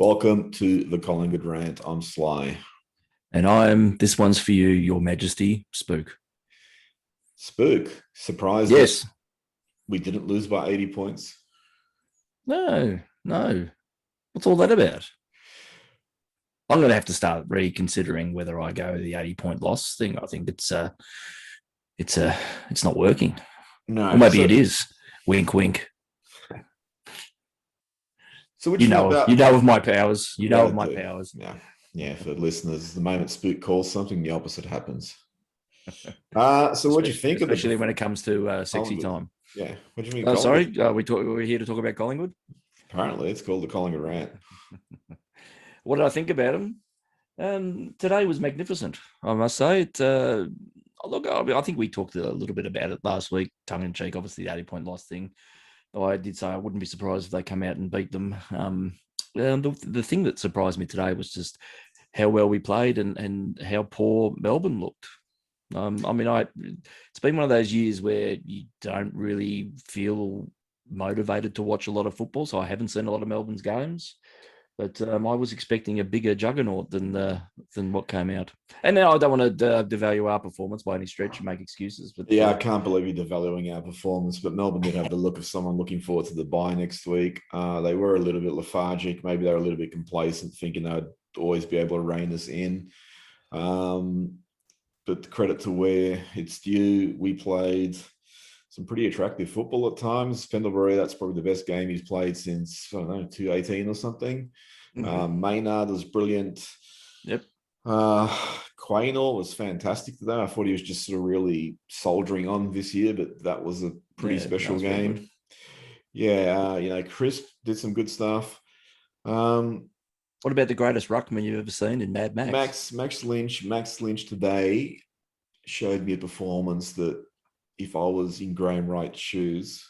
Welcome to the Collingwood Rant. I'm Sly. And this one's for you, Your Majesty, Spook. Spook, surprised that Yes. we didn't lose by 80 points. No. What's all that about? I'm going to have to start reconsidering whether I go the 80-point loss thing. I think it's not working. No, or maybe it is. Wink, wink. So what you know know about? You know of my powers. You know of my do. powers. Yeah. For listeners, the moment Spook calls something, the opposite happens. So what do you think of it? Especially when it comes to sexy time. Yeah. What do you think? Sorry, we're here to talk about Collingwood. Apparently, it's called the Collingwood Rant. What did I think about him? Today was magnificent, I must say. Look, I think we talked a little bit about it last week, tongue in cheek. Obviously, the 80-point loss thing. I did say I wouldn't be surprised if they come out and beat them. The thing that surprised me today was just how well we played and how poor Melbourne looked. It's been one of those years where you don't really feel motivated to watch a lot of football, so I haven't seen a lot of Melbourne's games. But I was expecting a bigger juggernaut than what came out. And now I don't want to devalue our performance by any stretch and make excuses. But I can't believe you're devaluing our performance. But Melbourne did have the look of someone looking forward to the bye next week. They were a little bit lethargic. Maybe they were a little bit complacent, thinking they'd always be able to rein us in. But credit to where it's due, we played some pretty attractive football at times. Pendlebury, that's probably the best game he's played since, 2018 or something. Mm-hmm. Maynard was brilliant. Yep. Quaynor was fantastic today. I thought he was just sort of really soldiering on this year, but that was a pretty special game. Crisp did some good stuff. What about the greatest ruckman you've ever seen in Mad Max? Max Lynch today showed me a performance that if I was in Graham Wright's shoes,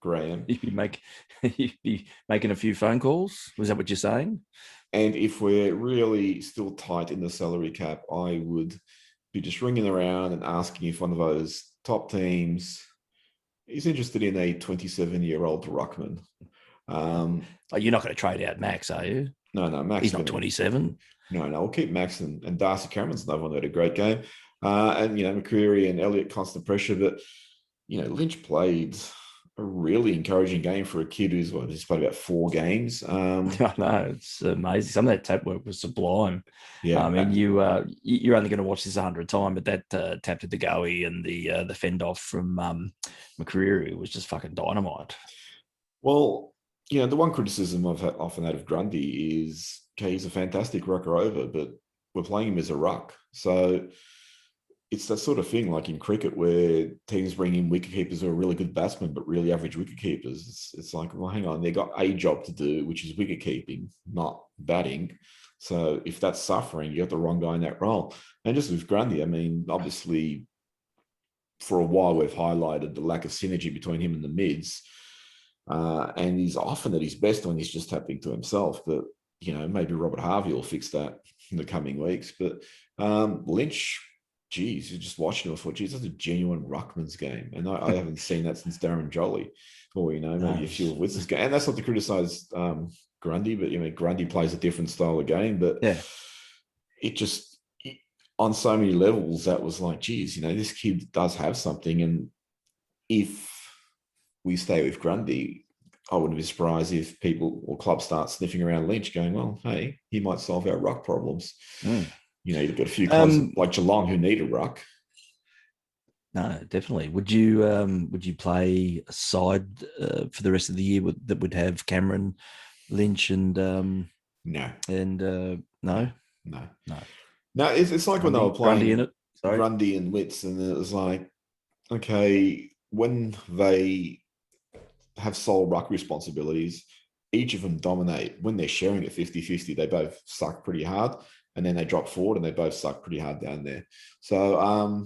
you'd be making a few phone calls. Was that what you're saying? And if we're really still tight in the salary cap, I would be just ringing around and asking if one of those top teams is interested in a 27-year-old ruckman. You're not going to trade out Max, are you? No, Max. He's not 27. No, we'll keep Max and Darcy Cameron's another one that had a great game. And McCreary and Elliott constant pressure. But, Lynch played a really encouraging game for a kid who's he's played about 4 games. I know, it's amazing. Some of that tap work was sublime. Yeah. You're only going to watch this 100 times, but that tap to the goey and the fend off from McCreary was just fucking dynamite. Well, the one criticism I've often had of Grundy is, he's a fantastic rucker over, but we're playing him as a ruck. So it's that sort of thing, like in cricket, where teams bring in wicketkeepers who are really good batsmen, but really average wicketkeepers. It's like, well, hang on, they've got a job to do, which is wicketkeeping, not batting. So if that's suffering, you got the wrong guy in that role. And just with Grundy, obviously, for a while we've highlighted the lack of synergy between him and the mids. And he's often at his best when he's just tapping to himself. But, maybe Robert Harvey will fix that in the coming weeks. But Lynch, you're just watching him. I thought, that's a genuine ruckman's game. And I haven't seen that since Darren Jolly. Or, maybe a few of Witz's game. And that's not to criticise Grundy, but, Grundy plays a different style of game. But it just, on so many levels, that was like, this kid does have something. And if we stay with Grundy, I wouldn't be surprised if people or clubs start sniffing around Lynch going, well, hey, he might solve our ruck problems. You've got a few clubs like Geelong who need a ruck. No, definitely. Would you play a side for the rest of the year that would have Cameron, Lynch, and no? And no. It's like when they were playing Grundy in it. Sorry. Grundy and Witts, and it was like, okay, when they have sole ruck responsibilities, each of them dominate. When they're sharing it 50-50, they both suck pretty hard. And then they drop forward and they both suck pretty hard down there. So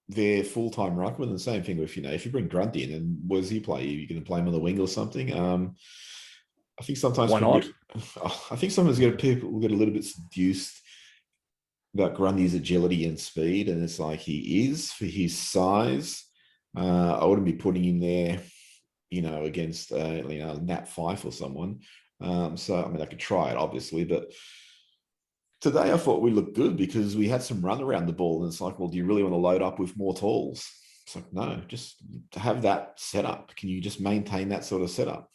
they're full-time ruckmen. And the same thing with, if you bring Grundy in, and what does he play? Are you going to play him on the wing or something? I think sometimes... Why not? I think sometimes people will get a little bit seduced about Grundy's agility and speed. And it's like, he is, for his size. I wouldn't be putting him there, against Nat Fyfe or someone. So, I mean, I could try it, obviously, but today I thought we looked good because we had some run around the ball. And it's like, well, do you really want to load up with more tools? It's like, no, just have that setup. Can you just maintain that sort of setup?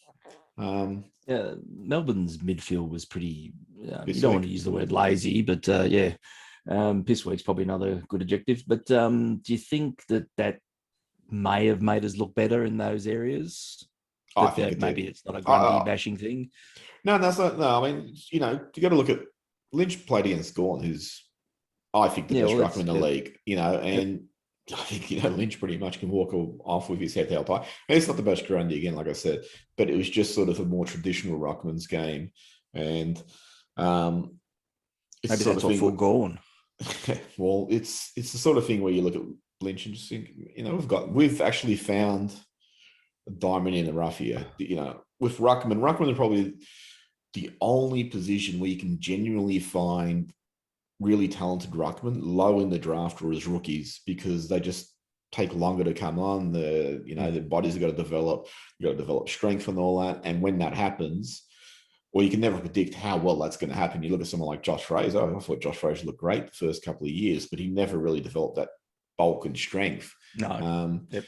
Yeah, Melbourne's midfield was pretty. You This don't want to week. use the word lazy, but yeah, piss week's probably another good adjective. But do you think that may have made us look better in those areas? I think That it maybe did. it's not a Grundy bashing thing. No, that's not. No, I mean, you got to look at Lynch played against Gorn, who's I think the Yeah, best well, ruckman in the league. yep. And I think Lynch pretty much can walk off with his head held high. And it's not the best Grundy again, like I said, but it was just sort of a more traditional ruckman's game, and it's Maybe the sort that's of what thing. foregone. Well, it's the sort of thing where you look at Lynch and just think, we've actually found a diamond in the rough here. With Ruckman are probably the only position where you can genuinely find really talented ruckmen low in the draft or as rookies, because they just take longer to come on. Their bodies have got to develop. You've got to develop strength and all that. And when that happens, well, you can never predict how well that's going to happen. You look at someone like Josh Fraser. I thought Josh Fraser looked great the first couple of years, but he never really developed that bulk and strength. No. Yep.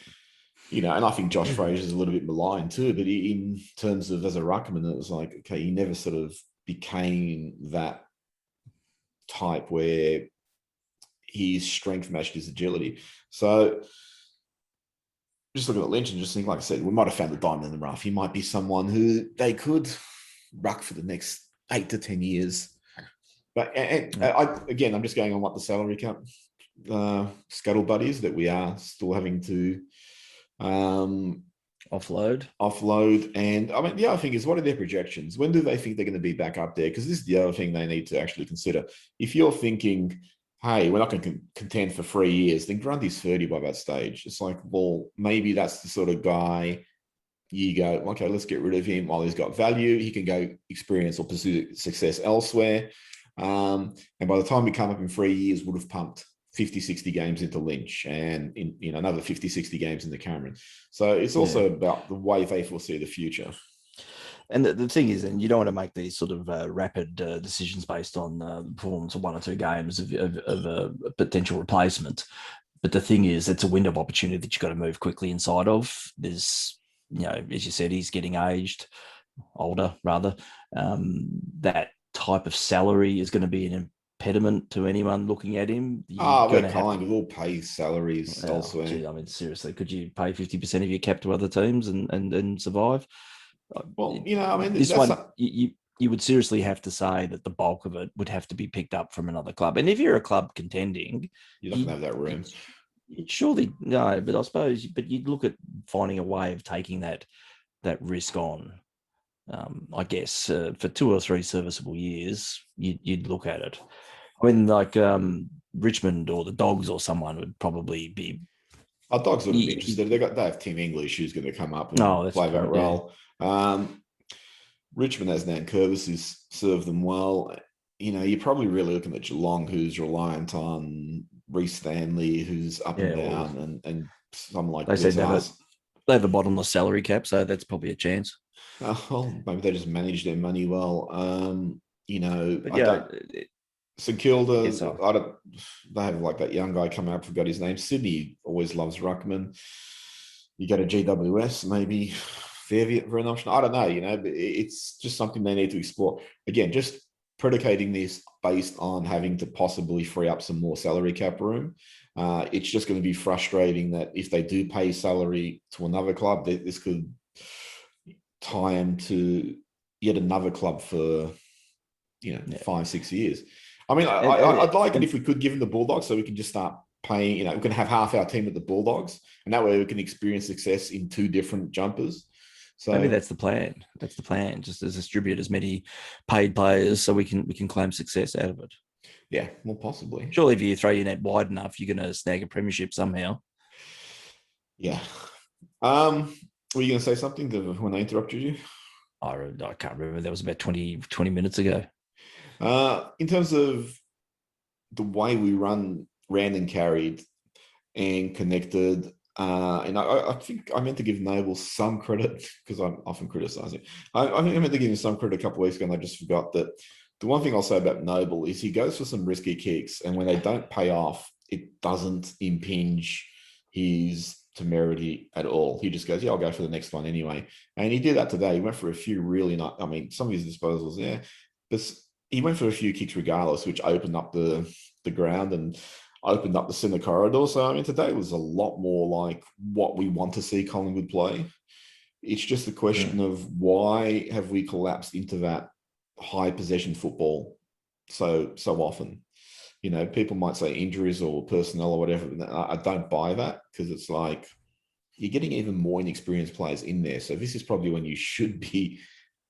And I think Josh Fraser is a little bit maligned too, but in terms of as a ruckman, it was like, okay, he never sort of became that type where his strength matched his agility. So just looking at Lynch and just think, like I said, we might have found the diamond in the rough. He might be someone who they could ruck for the next 8 to 10 years. But I'm just going on what the salary cap scuttle buddies that we are still having to offload. And I mean, the other thing is, what are their projections? When do they think they're going to be back up there? Because this is the other thing they need to actually consider. If you're thinking, hey, we're not going to contend for 3 years, then Grundy's 30 by that stage. It's like, well, maybe that's the sort of guy you go, okay, let's get rid of him while he's got value. He can go experience or pursue success elsewhere. And by the time we come up in 3 years, would have pumped 50, 60 games into Lynch and another 50, 60 games into Cameron. So it's also about the way they foresee the future. And the thing is, and you don't want to make these sort of rapid decisions based on the performance of 1 or 2 games of a potential replacement. But the thing is, it's a window of opportunity that you've got to move quickly inside of. There's, as you said, he's getting older rather. That type of salary is going to be an impediment to anyone looking at him. We're Collingwood will pay salaries elsewhere. Gee, I mean, seriously, could you pay 50% of your cap to other teams and survive? Well, I mean, this one, you would seriously have to say that the bulk of it would have to be picked up from another club. And if you're a club contending, you're not going to have that room. Surely no, but I suppose, you'd look at finding a way of taking that risk on. I guess for 2 or 3 serviceable years, you'd look at it. I mean, like Richmond or the Dogs or someone would probably be. Our Dogs wouldn't be interested. They have Tim English who's going to come up and play that role. Yeah. Richmond has Nan Curvis who's served them well. You're probably really looking at Geelong, who's reliant on Reece Stanley, who's up and down, and someone like they said they have a bottomless salary cap, so that's probably a chance. Well, maybe they just manage their money well. St Kilda, they have like that young guy coming up, forgot his name. Sydney always loves ruckman. You go to GWS, maybe Fairview for an option. I don't know, but it's just something they need to explore. Again, just predicating this based on having to possibly free up some more salary cap room. It's just going to be frustrating that if they do pay salary to another club, this could tie them to yet another club for 5, 6 years. I mean, I'd like it if we could give them the Bulldogs so we can just start paying, we can have half our team at the Bulldogs, and that way we can experience success in 2 different jumpers. So maybe that's the plan. Just as distribute as many paid players so we can claim success out of it. Yeah, more possibly. Surely if you throw your net wide enough, you're going to snag a premiership somehow. Yeah. Were you going to say something when I interrupted you? I can't remember. That was about 20 minutes ago. In terms of the way we run Rant and carried and connected, And I think I meant to give Noble some credit because I'm often criticising. I think I meant to give him some credit a couple of weeks ago, and I just forgot that. The one thing I'll say about Noble is he goes for some risky kicks, and when they don't pay off, it doesn't impinge his temerity at all. He just goes, "Yeah, I'll go for the next one anyway." And he did that today. He went for a few really not. I mean, some of his disposals, yeah, but he went for a few kicks regardless, which opened up the ground and opened up the centre corridor. So I mean, today was a lot more like what we want to see Collingwood play. It's just a question of why have we collapsed into that high possession football so often. You know, people might say injuries or personnel or whatever. I don't buy that because it's like you're getting even more inexperienced players in there. So this is probably when you should be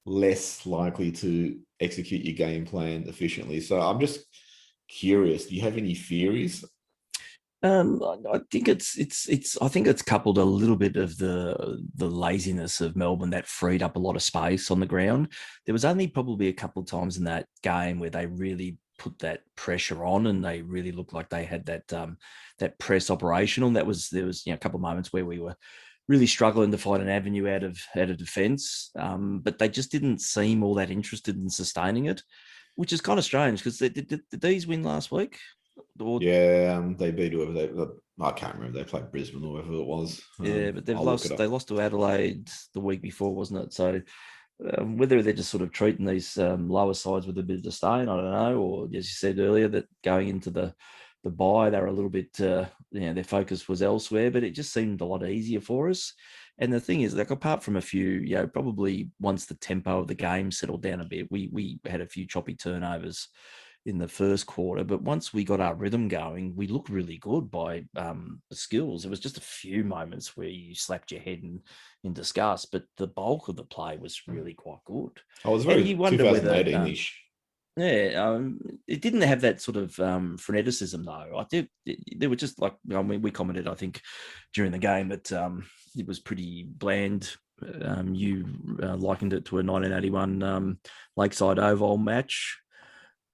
less likely to execute your game plan efficiently. So I'm just curious. Do you have any theories? I think I think it's coupled a little bit of the laziness of Melbourne that freed up a lot of space on the ground. There was only probably a couple of times in that game where they really put that pressure on and they really looked like they had that press operational. And there was a couple of moments where we were really struggling to find an avenue out of defence, but they just didn't seem all that interested in sustaining it, which is kind of strange because did these win last week? Yeah, they beat whoever I can't remember. They played Brisbane or whoever it was. Yeah, but they've I'll look it lost. up. They lost to Adelaide the week before, wasn't it? So whether they're just sort of treating these lower sides with a bit of disdain, I don't know. Or as you said earlier, that going into the bye, they were a little bit, their focus was elsewhere. But it just seemed a lot easier for us. And the thing is, like apart from a few, probably once the tempo of the game settled down a bit, we had a few choppy turnovers in the first quarter, but once we got our rhythm going, we looked really good by the skills. It was just a few moments where you slapped your head in disgust, but the bulk of the play was really quite good. I was And very you wonder whether, 2018-ish. it didn't have that sort of freneticism though. I think they were just like, I mean, we commented, I think, during the game that it was pretty bland. You likened it to a 1981 Lakeside Oval match.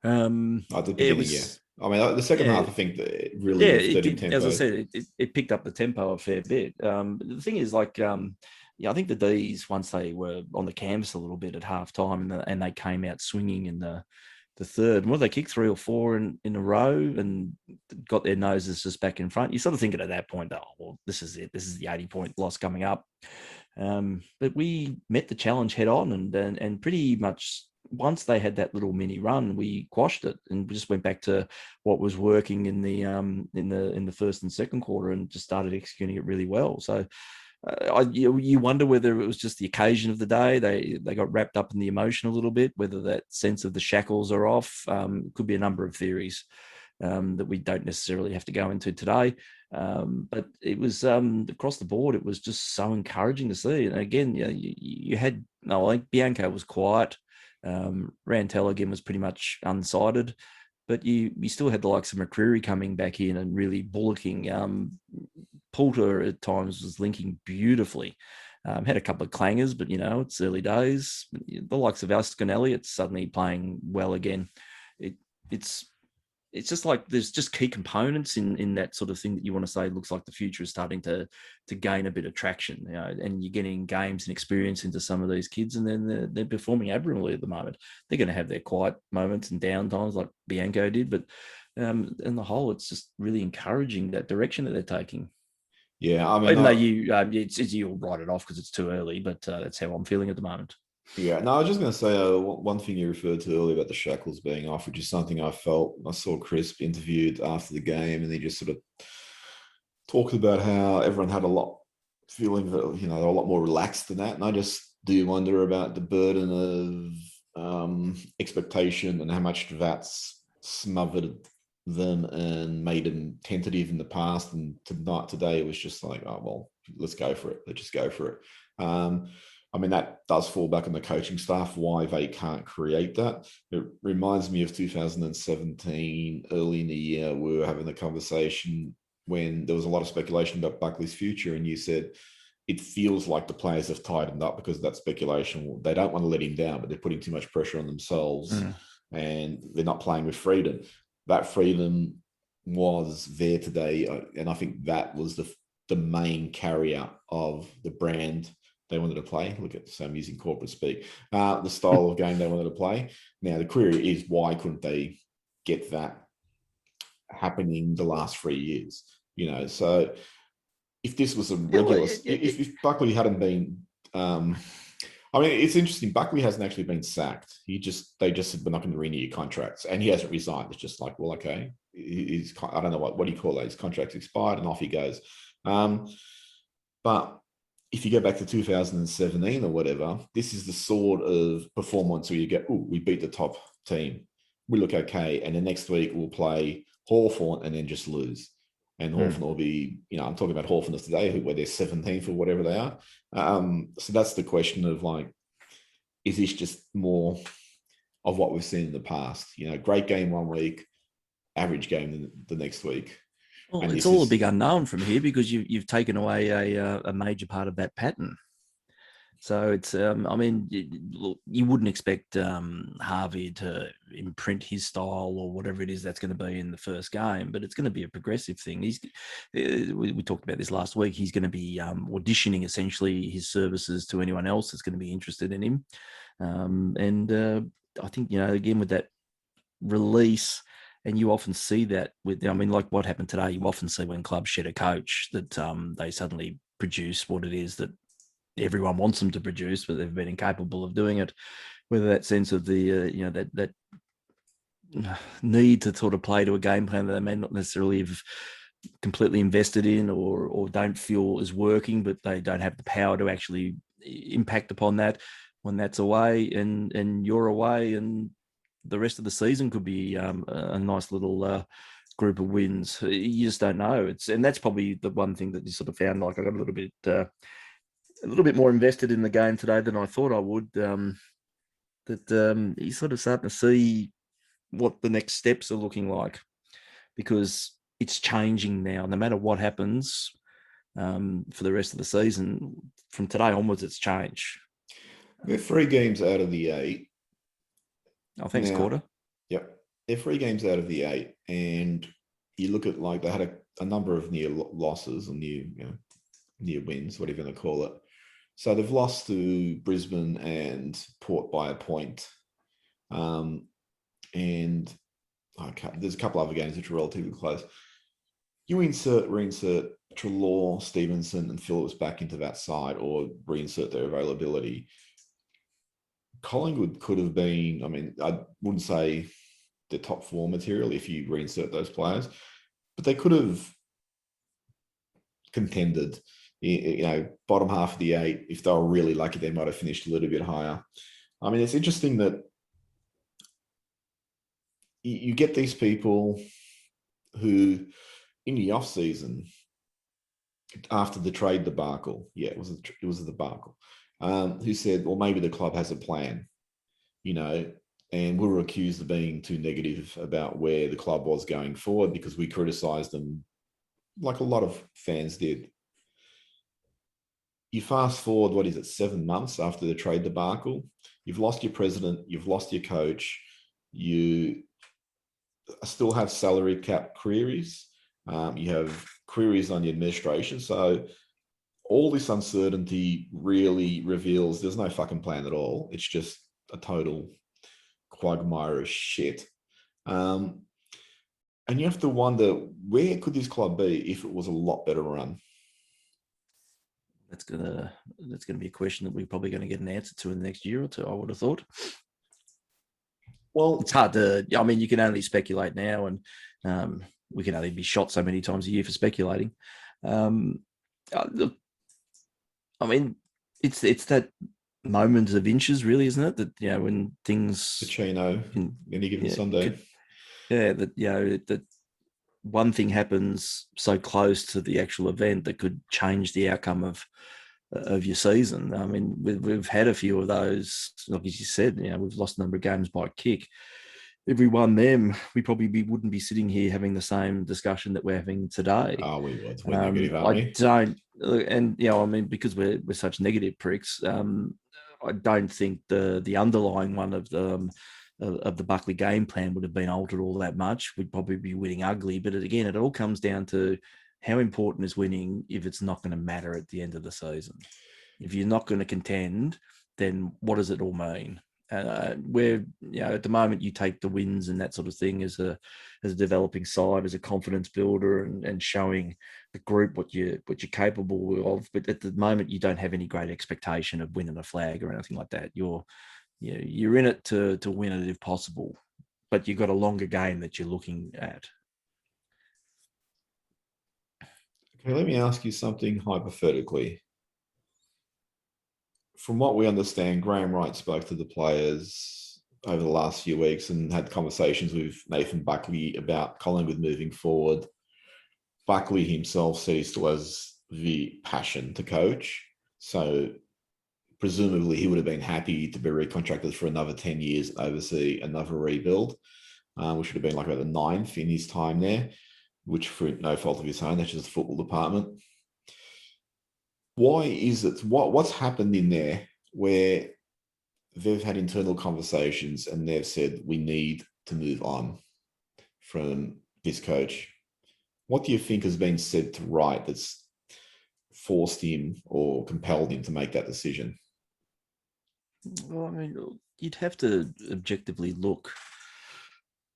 At the It beginning, yeah. was, I mean, the second yeah, half, I think that it really lifted in as I tempo. said, it picked up the tempo a fair bit. The thing is, like, I think the D's, once they were on the canvas a little bit at halftime and they came out swinging in the third, well, they kicked 3 or 4 in a row and got their noses just back in front. You're sort of thinking at that point, oh, well, this is it. This is the 80-point loss coming up. But we met the challenge head on and pretty much once they had that little mini run, we quashed it and just went back to what was working in the first and second quarter and just started executing it really well. So you wonder whether it was just the occasion of the day. They got wrapped up in the emotion a little bit, whether that sense of the shackles are off. Could be a number of theories that we don't necessarily have to go into today. But it was across the board, it was just so encouraging to see. And again, you had, I think Bianco was quiet. Rantel again was pretty much unsighted, but you still had the likes of McCreary coming back in and really bullocking. Poulter at times was linking beautifully. Had a couple of clangers, but it's early days. The likes of Aston Elliott's suddenly playing well again. It's just like there's just key components in that sort of thing that you want to say looks like the future is starting to gain a bit of traction, and you're getting games and experience into some of these kids, and then they're performing admirably at the moment. They're going to have their quiet moments and down times like Bianco did, but in the whole, it's just really encouraging that direction that they're taking. Yeah, I mean, Even though you'll write it off because it's too early, but that's how I'm feeling at the moment. yeah, no, I was just going to say one thing you referred to earlier about the shackles being off, which is something I felt. I saw Crisp interviewed after the game, and he just sort of talked about how everyone had a lot feeling that they're a lot more relaxed than that, and I just do wonder about the burden of expectation and how much that's smothered them and made them tentative in the past. And today it was just like, oh well, let's go for it. Let's just go for it. I mean, that does fall back on the coaching staff, why they can't create that. It reminds me of 2017, early in the year, we were having a conversation when there was a lot of speculation about Buckley's future, and you said, it feels like the players have tightened up because of that speculation. They don't want to let him down, but they're putting too much pressure on themselves and they're not playing with freedom. That freedom was there today, and I think that was the main carrier of the brand they wanted to play. Look at, so I'm using corporate speak. The style of game they wanted to play. Now, the query is, why couldn't they get that happening the last 3 years? You know, so if this was a regular, if Buckley hadn't been, I mean, it's interesting. Buckley hasn't actually been sacked. They just said, we're not going to renew your contracts, and he hasn't resigned. It's just like, well, okay, I don't know what do you call that? His contract's expired, and off he goes. But if you go back to 2017 or whatever, this is the sort of performance where you go, oh, we beat the top team, we look okay, and the next week we'll play Hawthorn and then just lose. And Hawthorn will be, you know, I'm talking about Hawthorn today, where they're 17th or whatever they are. So that's the question of, like, is this just more of what we've seen in the past? You know, great game one week, average game the next week. Well, and it's all a big unknown from here, because you've taken away a major part of that pattern. So it's, I mean, you wouldn't expect Harvey to imprint his style or whatever it is that's going to be in the first game, but it's going to be a progressive thing. We talked about this last week. He's going to be auditioning essentially his services to anyone else that's going to be interested in him. And I think, you know, again, with that release, and you often see that with, I mean, like what happened today, you often see when clubs shed a coach that they suddenly produce what it is that everyone wants them to produce, but they've been incapable of doing it. Whether that sense of the, you know, that need to sort of play to a game plan that they may not necessarily have completely invested in, or don't feel is working, but they don't have the power to actually impact upon that when that's away and you're away, and the rest of the season could be a nice little group of wins. You just don't know. And that's probably the one thing that you sort of found. Like, I got a little bit more invested in the game today than I thought I would. You sort of starting to see what the next steps are looking like, because it's changing now. No matter what happens for the rest of the season, from today onwards, it's changed. We're 3 games out of the 8. I think it's quarter. Yep. They're 3 games out of the 8. And you look at, like, they had a number of near losses or near wins, whatever you want to call it. So they've lost to Brisbane and Port by a point. And there's a couple other games which are relatively close. You reinsert Treloar, Stevenson, and Phillips back into that side, or reinsert their availability. Collingwood could have been, I mean, I wouldn't say the top 4 material if you reinsert those players, but they could have contended, you know, bottom half of the 8. If they were really lucky, they might have finished a little bit higher. I mean, it's interesting that you get these people who, in the off season, after the trade debacle, it was a debacle, who said, well, maybe the club has a plan, you know, and we were accused of being too negative about where the club was going forward because we criticised them, like a lot of fans did. You fast forward, 7 months after the trade debacle, you've lost your president, you've lost your coach, you still have salary cap queries, you have queries on the administration. So all this uncertainty really reveals there's no fucking plan at all. It's just a total quagmire of shit. And you have to wonder, where could this club be if it was a lot better run? That's gonna be a question that we're probably going to get an answer to in the next year or two, I would have thought. Well, it's hard to, I mean, you can only speculate now, and we can only be shot so many times a year for speculating. Look, I mean, it's that moment of inches, really, isn't it? That, you know, when things Pacino, any given Sunday. That one thing happens so close to the actual event that could change the outcome of your season. I mean, we've had a few of those. Like as you said, you know, we've lost a number of games by a kick. If we won them, we probably wouldn't be sitting here having the same discussion that we're having today. Oh, we would. We're negative, aren't we? I don't, and you know, I mean, because we're such negative pricks. I don't think the underlying one of the Buckley game plan would have been altered all that much. We'd probably be winning ugly. But again, it all comes down to how important is winning if it's not going to matter at the end of the season? If you're not going to contend, then what does it all mean? Where, at the moment you take the wins and that sort of thing as a developing side, as a confidence builder, and showing the group what you're capable of. But at the moment you don't have any great expectation of winning a flag or anything like that. You're in it to win it if possible, but you've got a longer game that you're looking at. Okay, let me ask you something hypothetically. From what we understand, Graham Wright spoke to the players over the last few weeks and had conversations with Nathan Buckley about Collingwood moving forward. Buckley himself said he still has the passion to coach. So presumably he would have been happy to be recontracted for another 10 years, oversee another rebuild, which would have been like about the 9th in his time there, which for no fault of his own, that's just the football department. Why is it, what's happened in there where they've had internal conversations and they've said, we need to move on from this coach? What do you think has been said to Wright that's forced him or compelled him to make that decision? Well, I mean, you'd have to objectively look,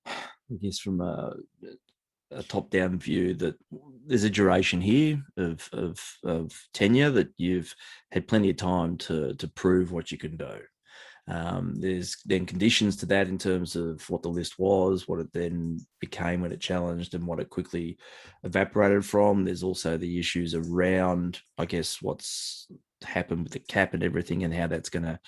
I guess, from a top-down view, that there's a duration here of tenure, that you've had plenty of time to prove what you can do. There's then conditions to that in terms of what the list was, what it then became when it challenged, and what it quickly evaporated from. There's also the issues around, I guess, what's happened with the cap and everything, and how that's going to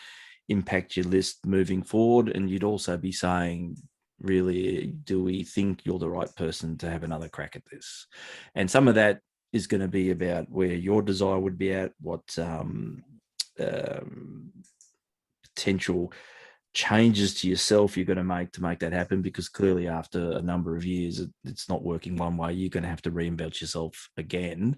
impact your list moving forward. And you'd also be saying, really, do we think you're the right person to have another crack at this? And some of that is going to be about where your desire would be at, what potential changes to yourself you're going to make that happen, because clearly after a number of years it's not working one way. You're going to have to reinvent yourself again.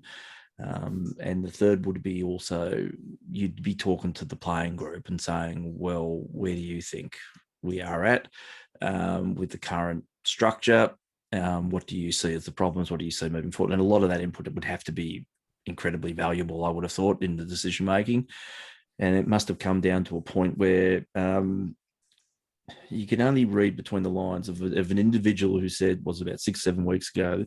And the third would be also, you'd be talking to the playing group and saying, well, where do you think we are at with the current structure? What do you see as the problems? What do you see moving forward? And a lot of that input would have to be incredibly valuable, I would have thought, in the decision making. And it must have come down to a point where you can only read between the lines of an individual who said, was about 6-7 weeks ago,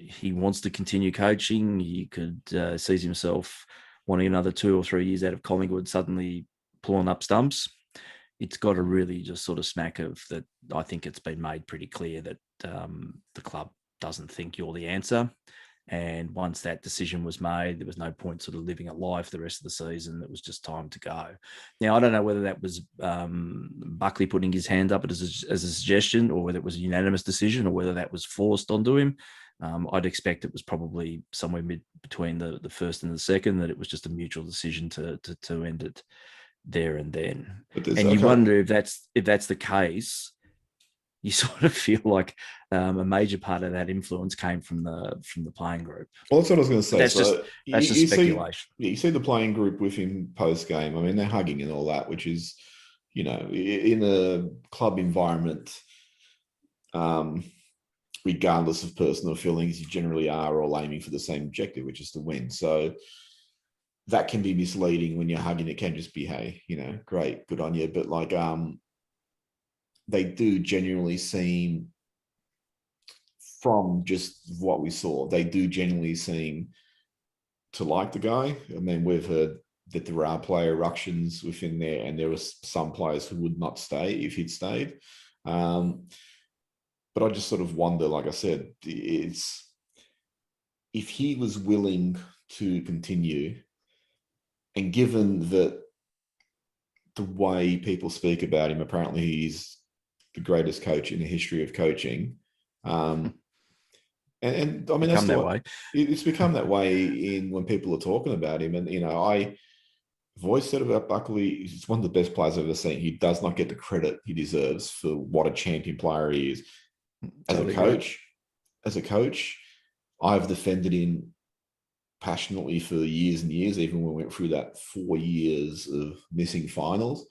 he wants to continue coaching. He could sees himself wanting another 2 or 3 years out of Collingwood, suddenly pulling up stumps. It's got to really just sort of smack of that. I think it's been made pretty clear that the club doesn't think you're the answer. And once that decision was made, there was no point sort of living a life the rest of the season. It was just time to go. Now, I don't know whether that was Buckley putting his hand up as a suggestion, or whether it was a unanimous decision, or whether that was forced onto him. I'd expect it was probably somewhere between the first and the second, that it was just a mutual decision to end it there and then. And you wonder if that's the case. You sort of feel like a major part of that influence came from the playing group. Well, that's what I was going to say. That's just speculation. You see the playing group with him post game. I mean, they're hugging and all that, which is, in a club environment, regardless of personal feelings, you generally are all aiming for the same objective, which is to win. So that can be misleading when you're hugging. It can just be, hey, great, good on you. But like, they do genuinely seem, from just what we saw, they do genuinely seem to like the guy. I mean, we've heard that there are player ructions within there, and there were some players who would not stay if he'd stayed. But I just sort of wonder, like I said, it's, if he was willing to continue, and given that the way people speak about him, apparently he's the greatest coach in the history of coaching. And I mean, that's that way. It's become that way in when people are talking about him. And, I've always said about Buckley, he's one of the best players I've ever seen. He does not get the credit he deserves for what a champion player he is. As a coach, I've defended him passionately for years and years, even when we went through that 4 years of missing finals.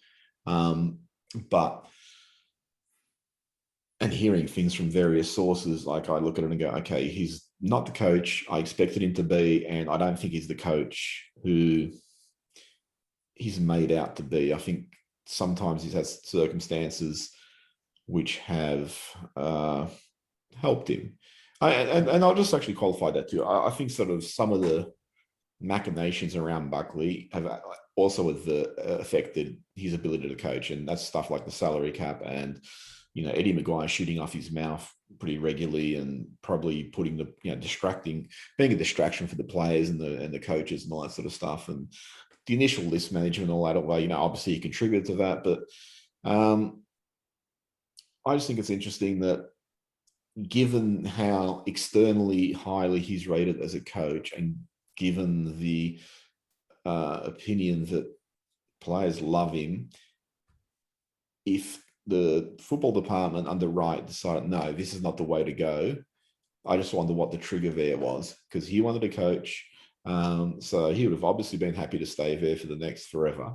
And hearing things from various sources, like I look at it and go, okay, he's not the coach I expected him to be, and I don't think he's the coach who he's made out to be. I think sometimes he's had circumstances which have helped him. And I'll just actually qualify that too. I think sort of some of the machinations around Buckley have also affected his ability to coach, and that's stuff like the salary cap and Eddie Maguire shooting off his mouth pretty regularly and probably putting being a distraction for the players and the coaches and all that sort of stuff, and the initial list management and all that. Obviously he contributed to that, but I just think it's interesting that given how externally highly he's rated as a coach, and given the opinion that players love him, if the football department under Wright decided, no, this is not the way to go, I just wonder what the trigger there was, because he wanted to coach. So he would have obviously been happy to stay there for the next forever,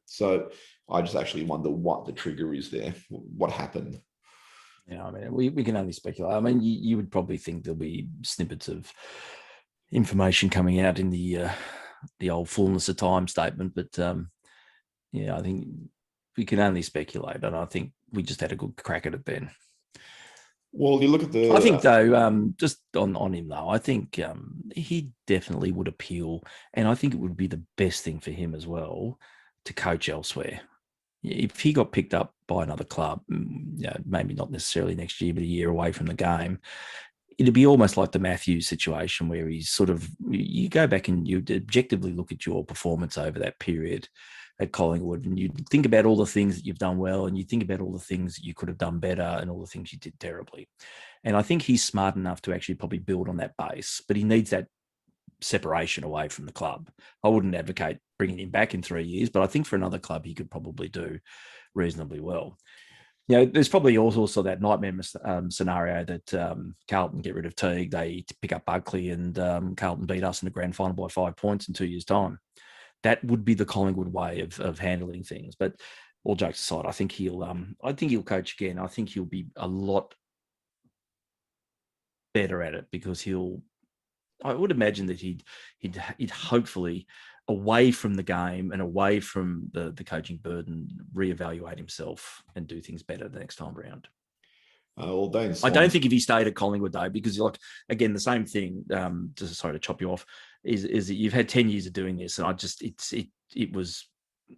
So I just actually wonder what the trigger is there, what happened. Yeah, I mean, we can only speculate. I mean, you would probably think there'll be snippets of information coming out in the old fullness of time statement, but I think we can only speculate, and I think we just had a good crack at it, Ben. Well, you look at I think though, just on him though, I think he definitely would appeal, and I think it would be the best thing for him as well to coach elsewhere. If he got picked up by another club, maybe not necessarily next year, but a year away from the game, it'd be almost like the Matthews situation, where he's sort of, you go back and you objectively look at your performance over that period at Collingwood, and you think about all the things that you've done well, and you think about all the things that you could have done better and all the things you did terribly. And I think he's smart enough to actually probably build on that base, but he needs that separation away from the club. I wouldn't advocate bringing him back in 3 years, but I think for another club, he could probably do reasonably well. There's probably also that nightmare scenario that Carlton get rid of Teague, they pick up Buckley, and Carlton beat us in the grand final by 5 points in 2 years' time. That would be the Collingwood way of handling things. But all jokes aside, I think he'll coach again. I think he'll be a lot better at it, because I would imagine that he'd hopefully, away from the game and away from the coaching burden, reevaluate himself and do things better the next time around. I don't think if he stayed at Collingwood though, because again, the same thing. Sorry to chop you off. Is that you've had 10 years of doing this, and it was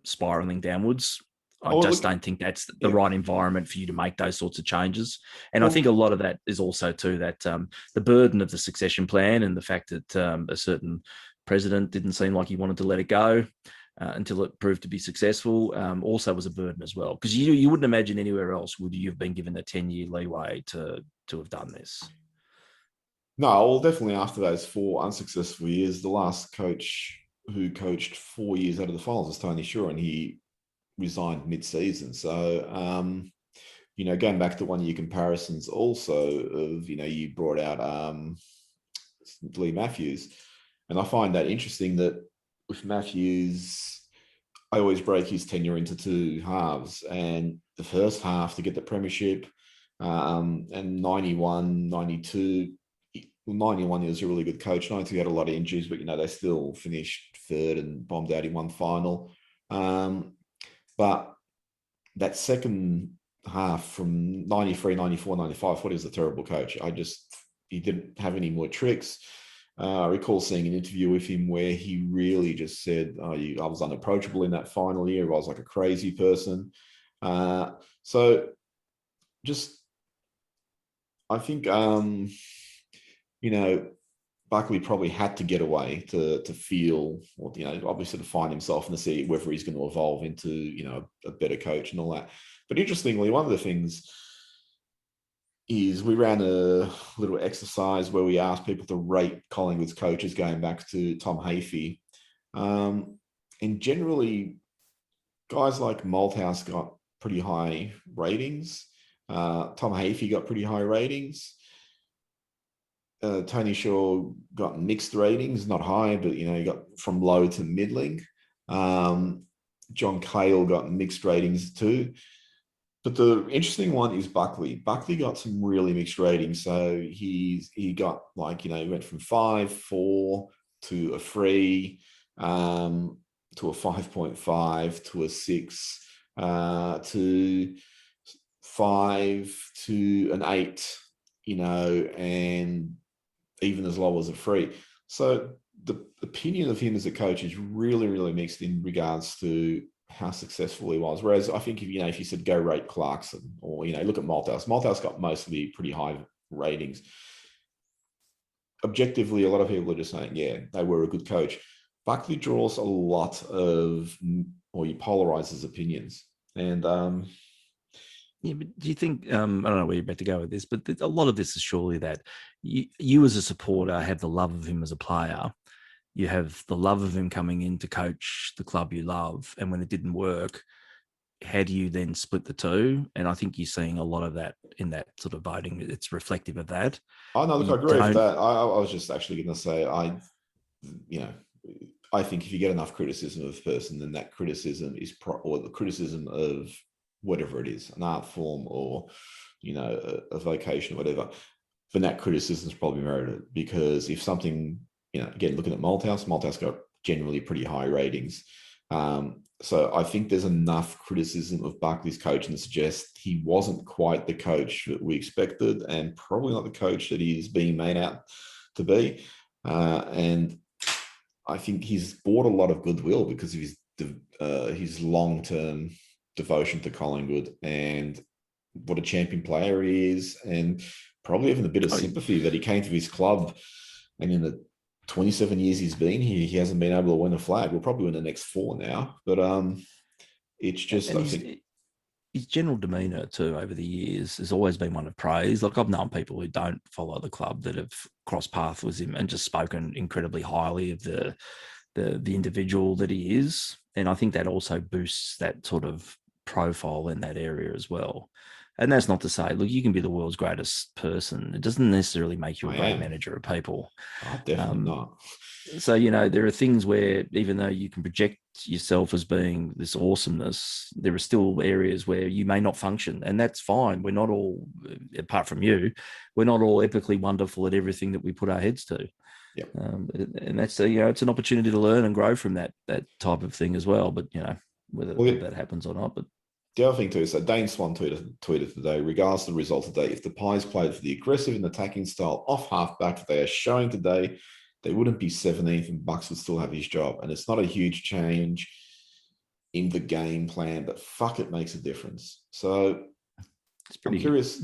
spiraling downwards. I don't think that's the right environment for you to make those sorts of changes. And I think a lot of that is also too that the burden of the succession plan, and the fact that a certain president didn't seem like he wanted to let it go until it proved to be successful, also was a burden as well. Because you wouldn't imagine anywhere else would you have been given a 10-year leeway to have done this. No, well, definitely after those 4 unsuccessful years, the last coach who coached 4 years out of the finals was Tony Shaw, and he resigned mid-season. So, going back to one of your comparisons also of, you brought out Lee Matthews. And I find that interesting that with Matthews, I always break his tenure into 2 halves. And the first half to get the premiership, and 91, 92, 91, he was a really good coach. 92 had a lot of injuries, but, they still finished 3rd and bombed out in one final. But that second half from 93, 94, 95, I thought he was a terrible coach. He didn't have any more tricks. I recall seeing an interview with him where he really just said, I was unapproachable in that final year. I was like a crazy person. So just, I think, Buckley probably had to get away to feel, obviously to find himself and to see whether he's going to evolve into, a better coach and all that. But interestingly, one of the things is we ran a little exercise where we asked people to rate Collingwood's coaches going back to Tom Hafey. And generally, guys like Malthouse got pretty high ratings. Tom Hafey got pretty high ratings. Tony Shaw got mixed ratings, not high, but, he got from low to middling. John Cale got mixed ratings too. But the interesting one is Buckley. Buckley got some really mixed ratings. So he got he went from 5.4 to a 3, to a 5.5 to a 6, to 5 to an 8, and even as low as a 3. So the opinion of him as a coach is really, really mixed in regards to how successful he was. Whereas I think if you said go rate Clarkson or, look at Malthouse got mostly pretty high ratings. Objectively, a lot of people are just saying, yeah, they were a good coach. Buckley draws a lot of, or he polarizes opinions. And yeah, but do you think, I don't know where you're about to go with this, but a lot of this is surely that you as a supporter have the love of him as a player. You have the love of him coming in to coach the club you love. And when it didn't work, how do you then split the two? And I think you're seeing a lot of that in that sort of voting. It's reflective of that. Oh, no, look, I agree with that. I was just actually going to say, I think if you get enough criticism of a person, then that criticism is or the criticism of whatever it is, an art form or, a vocation or whatever, then that criticism is probably merited. Because if something, again, looking at Malthouse got generally pretty high ratings. So I think there's enough criticism of Buckley's coaching to suggest he wasn't quite the coach that we expected, and probably not the coach that he's being made out to be. And I think he's bought a lot of goodwill because of his long-term devotion to Collingwood and what a champion player he is, and probably even a bit of sympathy that he came to his club, and in the 27 years he's been here, he hasn't been able to win a flag. We'll probably win the next 4 now, but it's just, I think his general demeanour too over the years has always been one of praise. Like, I've known people who don't follow the club that have crossed paths with him and just spoken incredibly highly of the individual that he is, and I think that also boosts that sort of profile in that area as well. And that's not to say, look, you can be the world's greatest person. It doesn't necessarily make you a great manager of people. Oh, definitely not. So, there are things where even though you can project yourself as being this awesomeness, there are still areas where you may not function. And that's fine. We're not all, apart from you, we're not all epically wonderful at everything that we put our heads to. Yep. And that's, it's an opportunity to learn and grow from that type of thing as well. But, whether that happens or not. But the other thing too is that Dane Swan tweeted today, regardless of the result today, if the Pies played for the aggressive and attacking style off halfback they are showing today, they wouldn't be 17th and Bucks would still have his job. And it's not a huge change in the game plan, but fuck, it makes a difference. So I'm curious.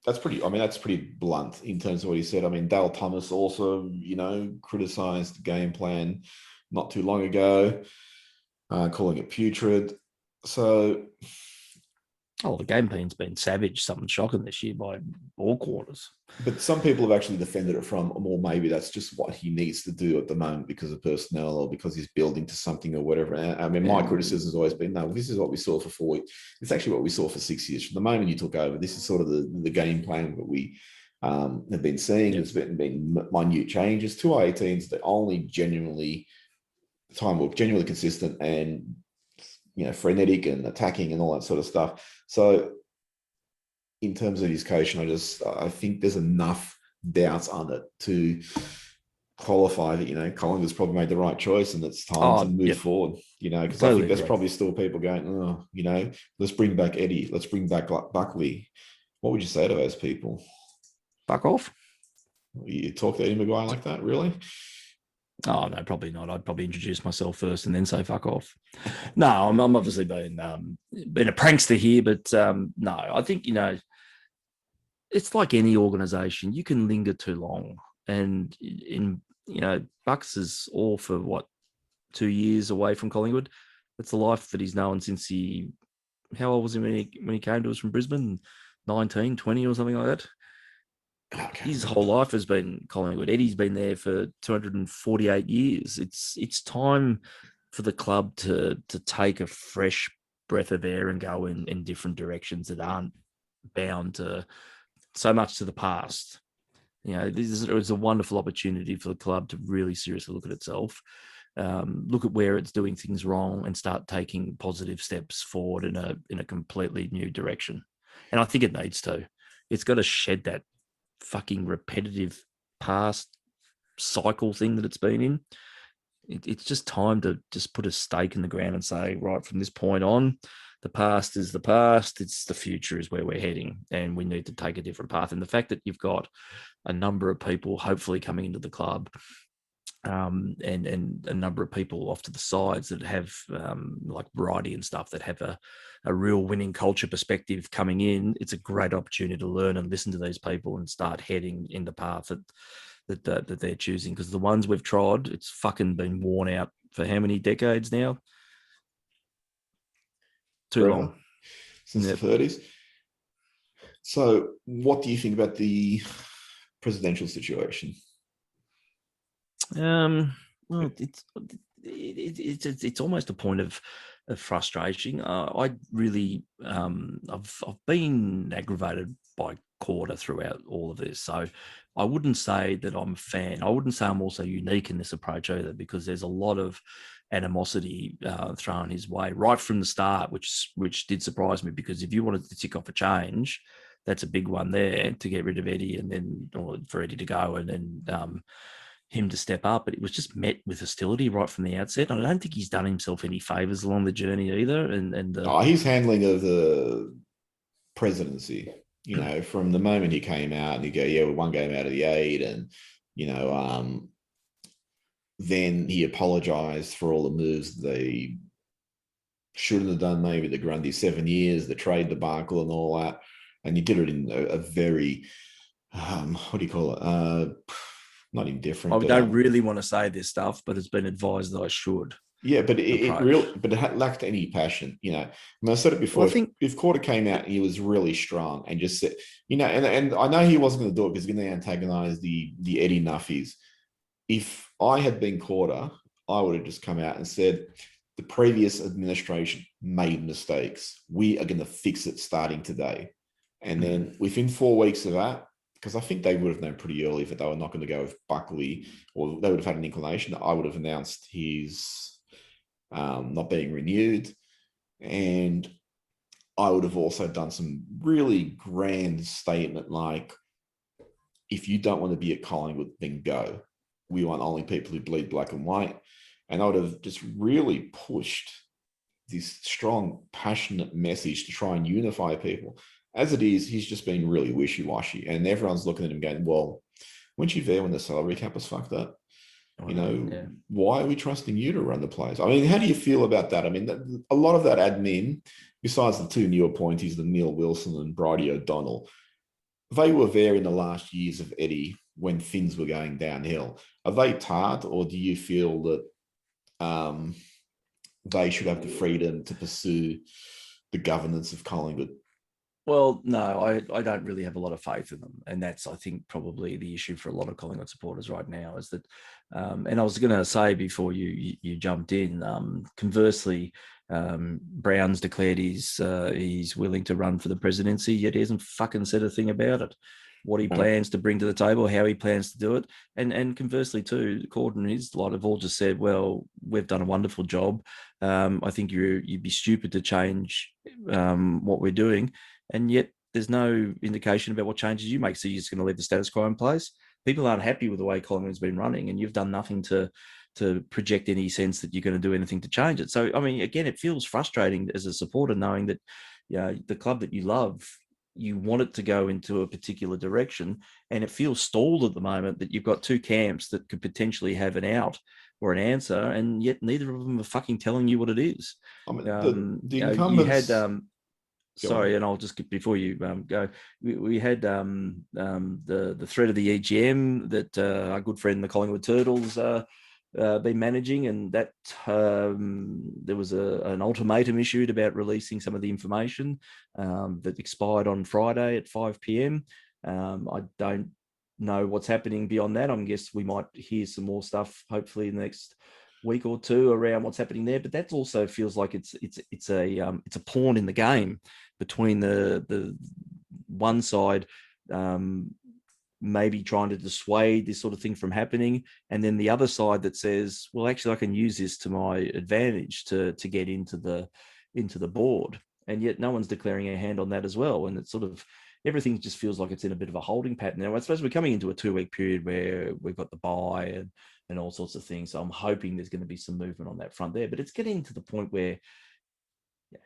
That's pretty blunt in terms of what he said. I mean, Dale Thomas also, criticized the game plan not too long ago, calling it putrid. So, the game plan's been savage, something shocking this year by all quarters. But some people have actually defended it from, well, maybe that's just what he needs to do at the moment because of personnel or because he's building to something or whatever. I mean, my criticism has always been, no, this is what we saw for 4 weeks. It's actually what we saw for 6 years. From the moment you took over, this is sort of the game plan that we have been seeing. There's been minute changes. 2 18s, they're only genuinely consistent and frenetic and attacking and all that sort of stuff. So in terms of his coaching, I think there's enough doubts on it to qualify that, Collingwood's probably made the right choice and it's time to move forward, because I think there's probably still people going, let's bring back Eddie, let's bring back Buckley. What would you say to those people? Fuck off. You talk to Eddie Maguire like that, really? Oh, no, probably not. I'd probably introduce myself first and then say fuck off. No, I'm obviously being a prankster here, but no, I think, it's like any organisation. You can linger too long. And, Bucks is all for, 2 years away from Collingwood. That's the life that he's known since how old was he when he came to us from Brisbane? 19, 20 or something like that. His whole life has been Collingwood. Eddie's been there for 248 years. It's time for the club to take a fresh breath of air and go in different directions that aren't bound to so much to the past. It was a wonderful opportunity for the club to really seriously look at itself. look at where it's doing things wrong and start taking positive steps forward in a completely new direction. And I think it needs to. It's got to shed that fucking repetitive past cycle thing that it's been in. It's just time to just put a stake in the ground and say, right, from this point on, the past is the past. It's the future is where we're heading, and we need to take a different path. And the fact that you've got a number of people hopefully coming into the club, and a number of people off to the sides that have like variety and stuff that have a real winning culture perspective coming in, it's a great opportunity to learn and listen to these people and start heading in the path that they're choosing. Because the ones we've tried, it's fucking been worn out for how many decades now? Too long. Since the 30s. So what do you think about the presidential situation? Well, it's almost a point of frustration. I really, I've been aggravated by Quarter throughout all of this. So I wouldn't say that I'm a fan. I wouldn't say I'm also unique in this approach either, because there's a lot of animosity thrown his way right from the start, which did surprise me, because if you wanted to tick off a change, that's a big one there, to get rid of Eddie and then, or for Eddie to go and then him to step up. But it was just met with hostility right from the outset. And I don't think he's done himself any favors along the journey either. And his handling of the presidency, from the moment he came out and he go, yeah, we're one game out of the 8, and then he apologized for all the moves they shouldn't have done, maybe the Grundy 7 years, the trade debacle and all that. And he did it in a very, what do you call it? Not indifferent. I don't really want to say this stuff, but it's been advised that I should. Yeah, but it lacked any passion. I said it before. Well, if Quarter came out and he was really strong and just said, and I know he wasn't going to do it because he's going to antagonize the Eddie Nuffies. If I had been Quarter, I would have just come out and said, the previous administration made mistakes. We are going to fix it starting today. And then within 4 weeks of that, because I think they would have known pretty early that they were not going to go with Buckley, or they would have had an inclination, I would have announced his not being renewed. And I would have also done some really grand statement like, if you don't want to be at Collingwood, then go. We want only people who bleed black and white. And I would have just really pushed this strong, passionate message to try and unify people. As it is, he's just been really wishy-washy, and everyone's looking at him going, well, weren't you there when the salary cap was fucked up? Why are we trusting you to run the place? I mean, how do you feel about that? I mean, a lot of that admin, besides the two new appointees, the Neil Wilson and Bridie O'Donnell, they were there in the last years of Eddie when things were going downhill. Are they tarred, or do you feel that they should have the freedom to pursue the governance of Collingwood? Well, no, I don't really have a lot of faith in them. And that's, I think, probably the issue for a lot of Collingwood supporters right now, is that, and I was going to say before you jumped in, conversely, Brown's declared he's willing to run for the presidency, yet he hasn't fucking said a thing about it. What he plans to bring to the table, how he plans to do it. And conversely too, Corden and his lot have all just said, well, we've done a wonderful job. I think you'd be stupid to change what we're doing. And yet there's no indication about what changes you make. So you're just going to leave the status quo in place. People aren't happy with the way Collingwood's been running, and you've done nothing to project any sense that you're going to do anything to change it. So, I mean, again, it feels frustrating as a supporter knowing that, the club that you love, you want it to go into a particular direction, and it feels stalled at the moment, that you've got two camps that could potentially have an out or an answer, and yet neither of them are fucking telling you what it is. I mean, the incumbents... you had... Sorry, and I'll just get, before you go, we had the threat of the EGM that our good friend the Collingwood Turtles been managing, and that there was an ultimatum issued about releasing some of the information that expired on Friday at 5 p.m. I don't know what's happening beyond that. I guess we might hear some more stuff hopefully in the next week or two around what's happening there, but that also feels like it's a pawn in the game between the one side maybe trying to dissuade this sort of thing from happening. And then the other side that says, well, actually, I can use this to my advantage to get into the board. And yet no one's declaring a hand on that as well. And it's sort of, everything just feels like it's in a bit of a holding pattern. Now, I suppose we're coming into a 2-week period where we've got the bye and all sorts of things. So I'm hoping there's going to be some movement on that front there. But it's getting to the point where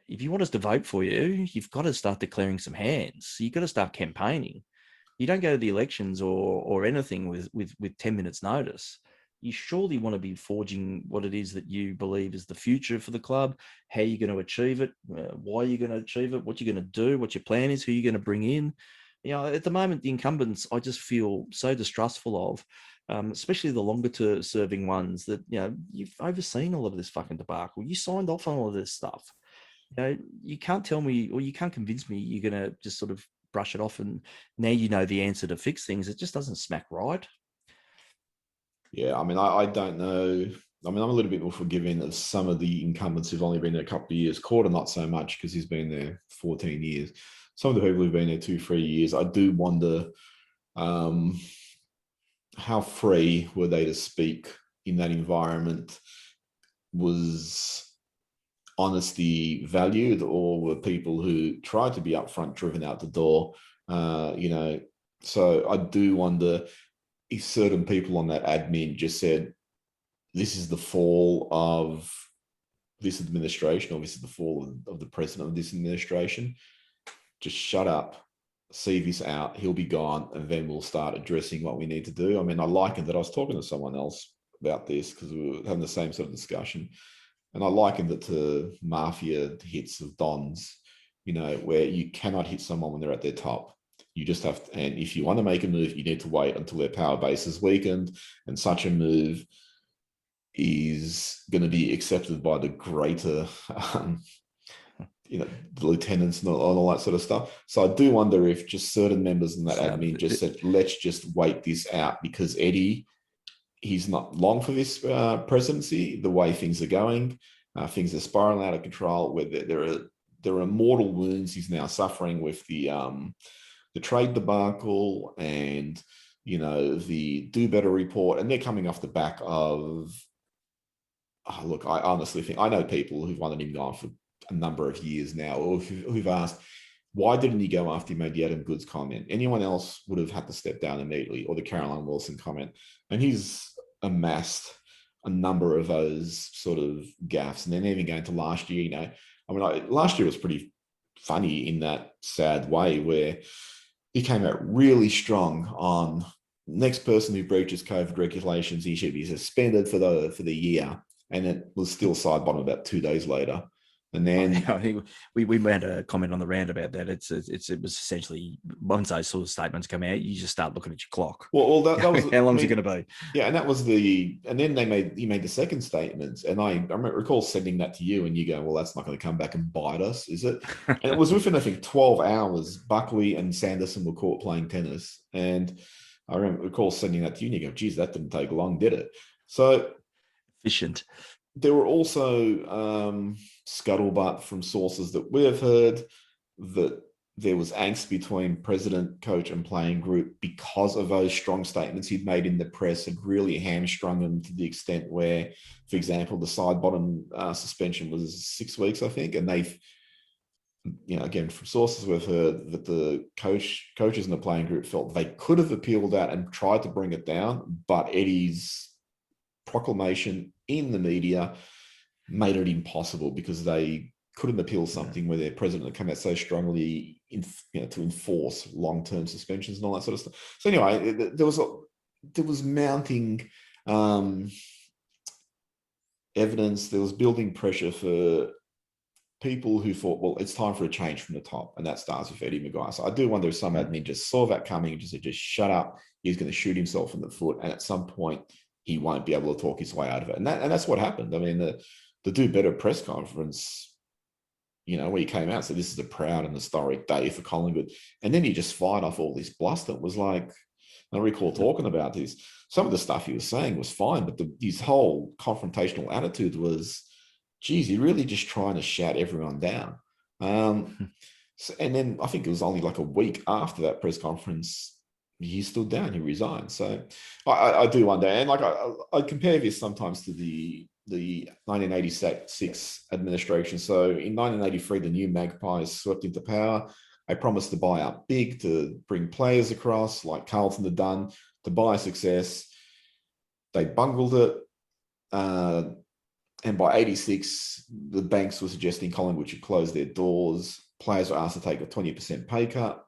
if you want us to vote for you, you've got to start declaring some hands. You've got to start campaigning. You don't go to the elections or anything with 10 minutes notice. You surely want to be forging what it is that you believe is the future for the club, how you're going to achieve it, why you're going to achieve it, what you're going to do, what your plan is, who you're going to bring in. You know, at the moment, the incumbents, I just feel so distrustful of, especially the longer serving ones that, you know, you've overseen a lot of this fucking debacle. You signed off on all of this stuff. You know, you can't tell me, or you can't convince me you're going to just sort of brush it off and now you know the answer to fix things. It just doesn't smack right. Yeah, I mean, I don't know. I mean, I'm a little bit more forgiving of some of the incumbents who've only been there a couple of years. Corder, not so much because he's been there 14 years. Some of the people who've been there 2-3 years, I do wonder how free were they to speak in that environment? Was honesty valued, or were people who tried to be upfront driven out the door? You know, so I do wonder if certain people on that admin just said, this is the fall of this administration, or this is the fall of the president of this administration. Just shut up, see this out, he'll be gone, and then we'll start addressing what we need to do. I mean, I likened that. I was talking to someone else about this because we were having the same sort of discussion. And I likened it to mafia hits of Dons, you know, where you cannot hit someone when they're at their top. You just have to, and if you want to make a move, you need to wait until their power base is weakened. And such a move is going to be accepted by the greater, you know, the lieutenants and all that sort of stuff. So I do wonder if just certain members in that admin just said, let's just wait this out because Eddie, he's not long for this presidency, the way things are going. Things are spiraling out of control, where there are mortal wounds he's now suffering with the trade debacle and, you know, the Do Better report. And they're coming off the back of, look, I honestly think, I know people who've wanted him gone for a number of years now, or who've asked, why didn't he go after he made the Adam Goods comment? Anyone else would have had to step down immediately, or the Caroline Wilson comment. And he's amassed a number of those sort of gaffes. And then even going to last year, you know, I mean, last year was pretty funny in that sad way where he came out really strong on next person who breaches COVID regulations, he should be suspended for the year. And it was still side bottom about 2 days later. And then I think we made a comment on the Rant about that. It was essentially, once those sort of statements come out, you just start looking at your clock. Well, that was how long is it going to be? Yeah, and that was and then he made the second statement, and I recall sending that to you, and you go, well, that's not going to come back and bite us, is it? And it was within, I think, 12 hours. Buckley and Sanderson were caught playing tennis, and I recall sending that to you, and you go, geez, that didn't take long, did it? So efficient. There were also scuttlebutt from sources that we have heard that there was angst between president, coach, and playing group because of those strong statements he'd made in the press had really hamstrung them to the extent where, for example, the side bottom suspension was 6 weeks, I think, and they've, you know, again, from sources we've heard that the coaches in the playing group felt they could have appealed that and tried to bring it down, but Eddie's proclamation in the media made it impossible because they couldn't appeal something where their president had come out so strongly to enforce long-term suspensions and all that sort of stuff. So anyway, there was mounting evidence. There was building pressure for people who thought, well, it's time for a change from the top, and that starts with Eddie Maguire. So I do wonder if some admin just saw that coming and just said, just shut up. He's going to shoot himself in the foot, and at some point he won't be able to talk his way out of it. And that's what happened. I mean, the Do Better press conference, you know, where he came out and said, this is a proud and historic day for Collingwood. And then he just fired off all this bluster. It was like, I recall talking about this. Some of the stuff he was saying was fine, but his whole confrontational attitude was, geez, you're really just trying to shout everyone down. And then I think it was only like a week after that press conference, he stood down, he resigned. So I do wonder, and like I compare this sometimes to the 1986 administration. So in 1983, the new Magpies swept into power. They promised to buy up big, to bring players across, like Carlton had done, to buy success. They bungled it. And by 86, the banks were suggesting Collingwood should close their doors. Players were asked to take a 20% pay cut.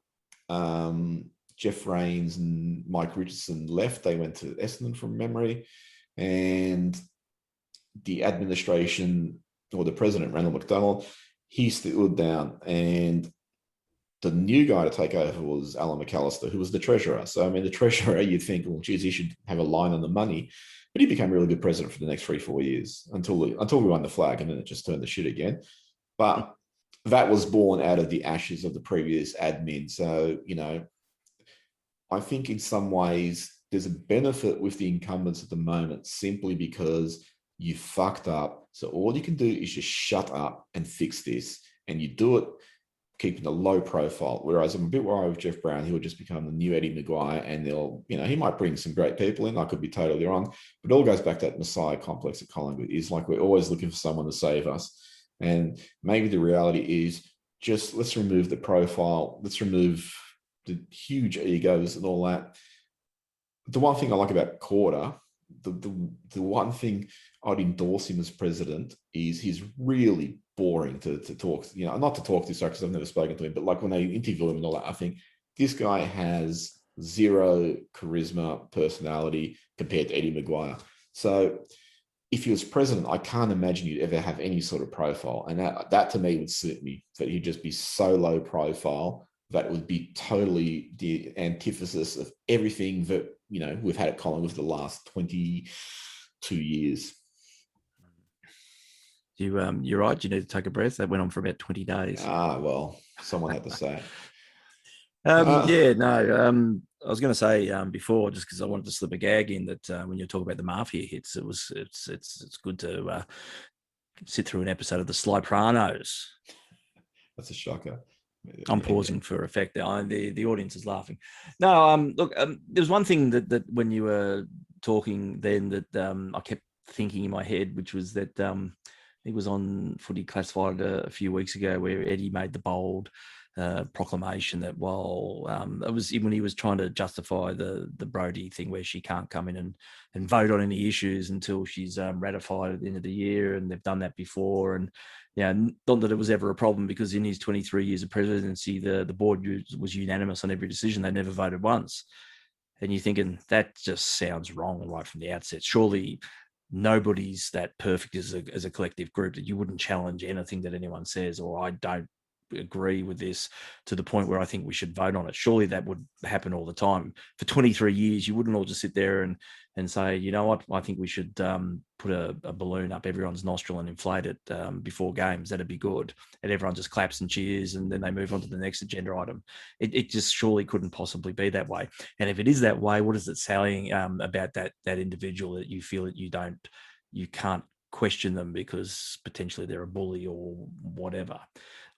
Jeff Rains and Mike Richardson left. They went to Essendon from memory. And the administration, or the president, Randall McDonald, he stood down. And the new guy to take over was Alan McAllister, who was the treasurer. So, I mean, the treasurer, you'd think, well, geez, he should have a line on the money. But he became a really good president for the next 3-4 years until we won the flag, and then it just turned the shit again. But that was born out of the ashes of the previous admin. So, I think in some ways there's a benefit with the incumbents at the moment simply because you fucked up. So all you can do is just shut up and fix this. And you do it keeping a low profile. Whereas I'm a bit worried with Jeff Brown, he'll just become the new Eddie Maguire, and he might bring some great people in. I could be totally wrong, but it all goes back to that Messiah complex at Collingwood. Is like we're always looking for someone to save us. And maybe the reality is just let's remove the profile. Let's remove the huge egos and all that. The one thing I like about Corder, the one thing I'd endorse him as president is he's really boring to talk, not to talk to, sorry, because I've never spoken to him, but like when they interview him and all that, I think this guy has zero charisma, personality compared to Eddie Maguire. So if he was president, I can't imagine you'd ever have any sort of profile. And that to me would suit me, that he'd just be so low profile that would be totally the antithesis of everything that, we've had at Collingwood for the last 22 years. You're right. You need to take a breath. That went on for about 20 days. Well, someone had to say it. I was going to say before, just because I wanted to slip a gag in that when you talk about the mafia hits, it's good to sit through an episode of the Sly-Pranos. That's a shocker. I'm pausing for effect. The audience is laughing. No, look, there's one thing that when you were talking then that I kept thinking in my head, which was that he was on Footy Classified a few weeks ago where Eddie made the bold proclamation that while it was when he was trying to justify the Brodie thing where she can't come in and vote on any issues until she's ratified at the end of the year, and they've done that before. And not that it was ever a problem, because in his 23 years of presidency, the board was unanimous on every decision. They never voted once. And you're thinking, that just sounds wrong right from the outset. Surely nobody's that perfect as a collective group that you wouldn't challenge anything that anyone says, or I don't agree with this to the point where I think we should vote on it. Surely that would happen all the time. For 23 years, you wouldn't all just sit there and say, you know what, I think we should put a balloon up everyone's nostril and inflate it before games. That'd be good. And everyone just claps and cheers, and then they move on to the next agenda item. It just surely couldn't possibly be that way. And if it is that way, what is it saying about that individual, that you feel that you can't question them because potentially they're a bully or whatever?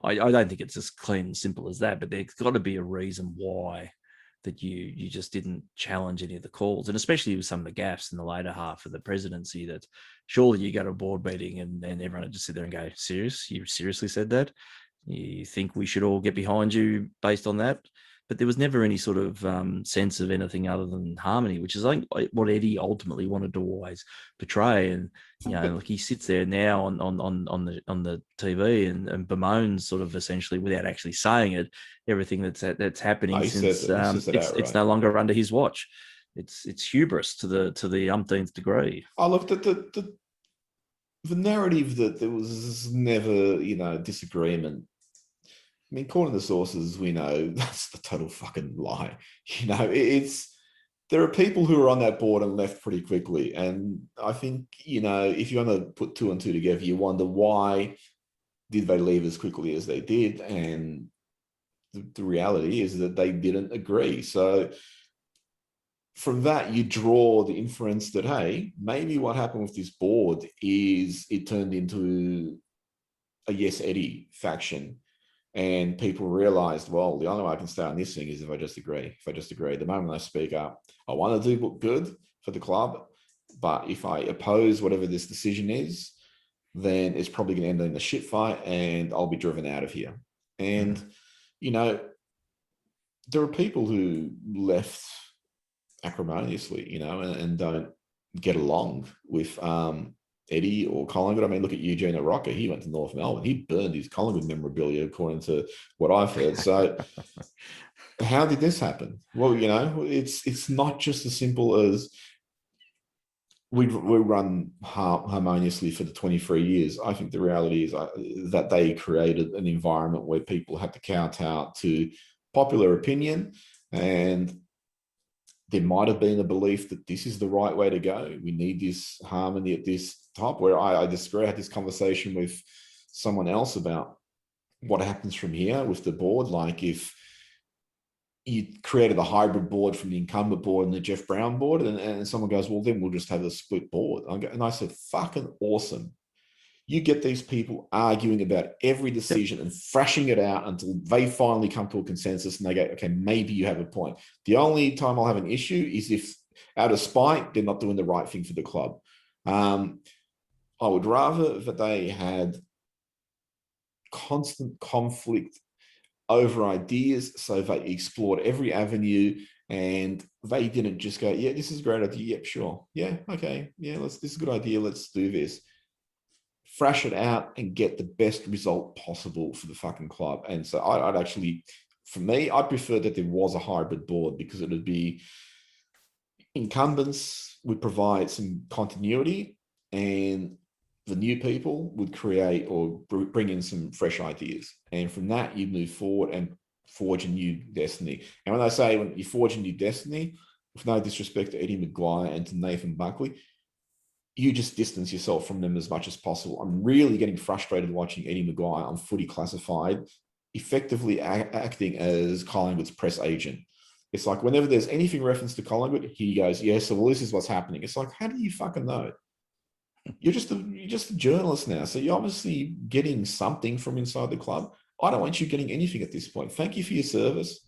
I don't think it's as clean and simple as that, but there's got to be a reason why that you just didn't challenge any of the calls, and especially with some of the gaffes in the later half of the presidency, that surely you go to a board meeting and everyone would just sit there and go, serious? You seriously said that? You think we should all get behind you based on that? But there was never any sort of sense of anything other than harmony, which is, I think, what Eddie ultimately wanted to always portray. And like he sits there now on the TV and bemoans, sort of essentially without actually saying it, everything that's happening since it's no longer under his watch. It's hubris to the umpteenth degree. Oh, look, the narrative that there was never disagreement. I mean, according to the sources, we know that's the total fucking lie. There are people who are on that board and left pretty quickly. And I think, if you want to put two and two together, you wonder why did they leave as quickly as they did? And the reality is that they didn't agree. So from that, you draw the inference that, hey, maybe what happened with this board is it turned into a Yes Eddie faction. And people realized, well, the only way I can stay on this thing is if I just agree. The moment I speak up, I want to do good for the club, but if I oppose whatever this decision is, then it's probably going to end in a shit fight and I'll be driven out of here. And, you know, there are people who left acrimoniously, you know, and don't get along with Eddie or Collingwood. I mean, look at Eugene Rocker. He went to North Melbourne. He burned his Collingwood memorabilia, according to what I've heard. So how did this happen? Well, you know, it's not just as simple as we run harmoniously for the 23 years. I think the reality is that they created an environment where people had to kowtow to popular opinion, and there might have been a belief that this is the right way to go. We need this harmony at this top. Where I disagree. I had this conversation with someone else about what happens from here with the board. Like if you created a hybrid board from the incumbent board and the Jeff Brown board, and someone goes, well, then we'll just have a split board. And I said, fucking awesome. You get these people arguing about every decision and thrashing it out until they finally come to a consensus and they go, okay, maybe you have a point. The only time I'll have an issue is if out of spite, they're not doing the right thing for the club. I would rather that they had constant conflict over ideas, so they explored every avenue and they didn't just go, yeah, this is a great idea. Yep, sure. Yeah, okay. Yeah, this is a good idea. Let's do this. Thrash it out and get the best result possible for the fucking club. And so I'd actually, for me, I'd prefer that there was a hybrid board, because it would be incumbents would provide some continuity and the new people would create or bring in some fresh ideas. And from that, you move forward and forge a new destiny. And when I say when you forge a new destiny, with no disrespect to Eddie Maguire and to Nathan Buckley, you just distance yourself from them as much as possible. I'm really getting frustrated watching Eddie Maguire on Footy Classified effectively acting as Collingwood's press agent. It's like whenever there's anything reference to Collingwood, he goes, yeah, so well, this is what's happening. It's like, how do you fucking know? You're just a journalist now. So you're obviously getting something from inside the club. I don't want you getting anything at this point. Thank you for your service.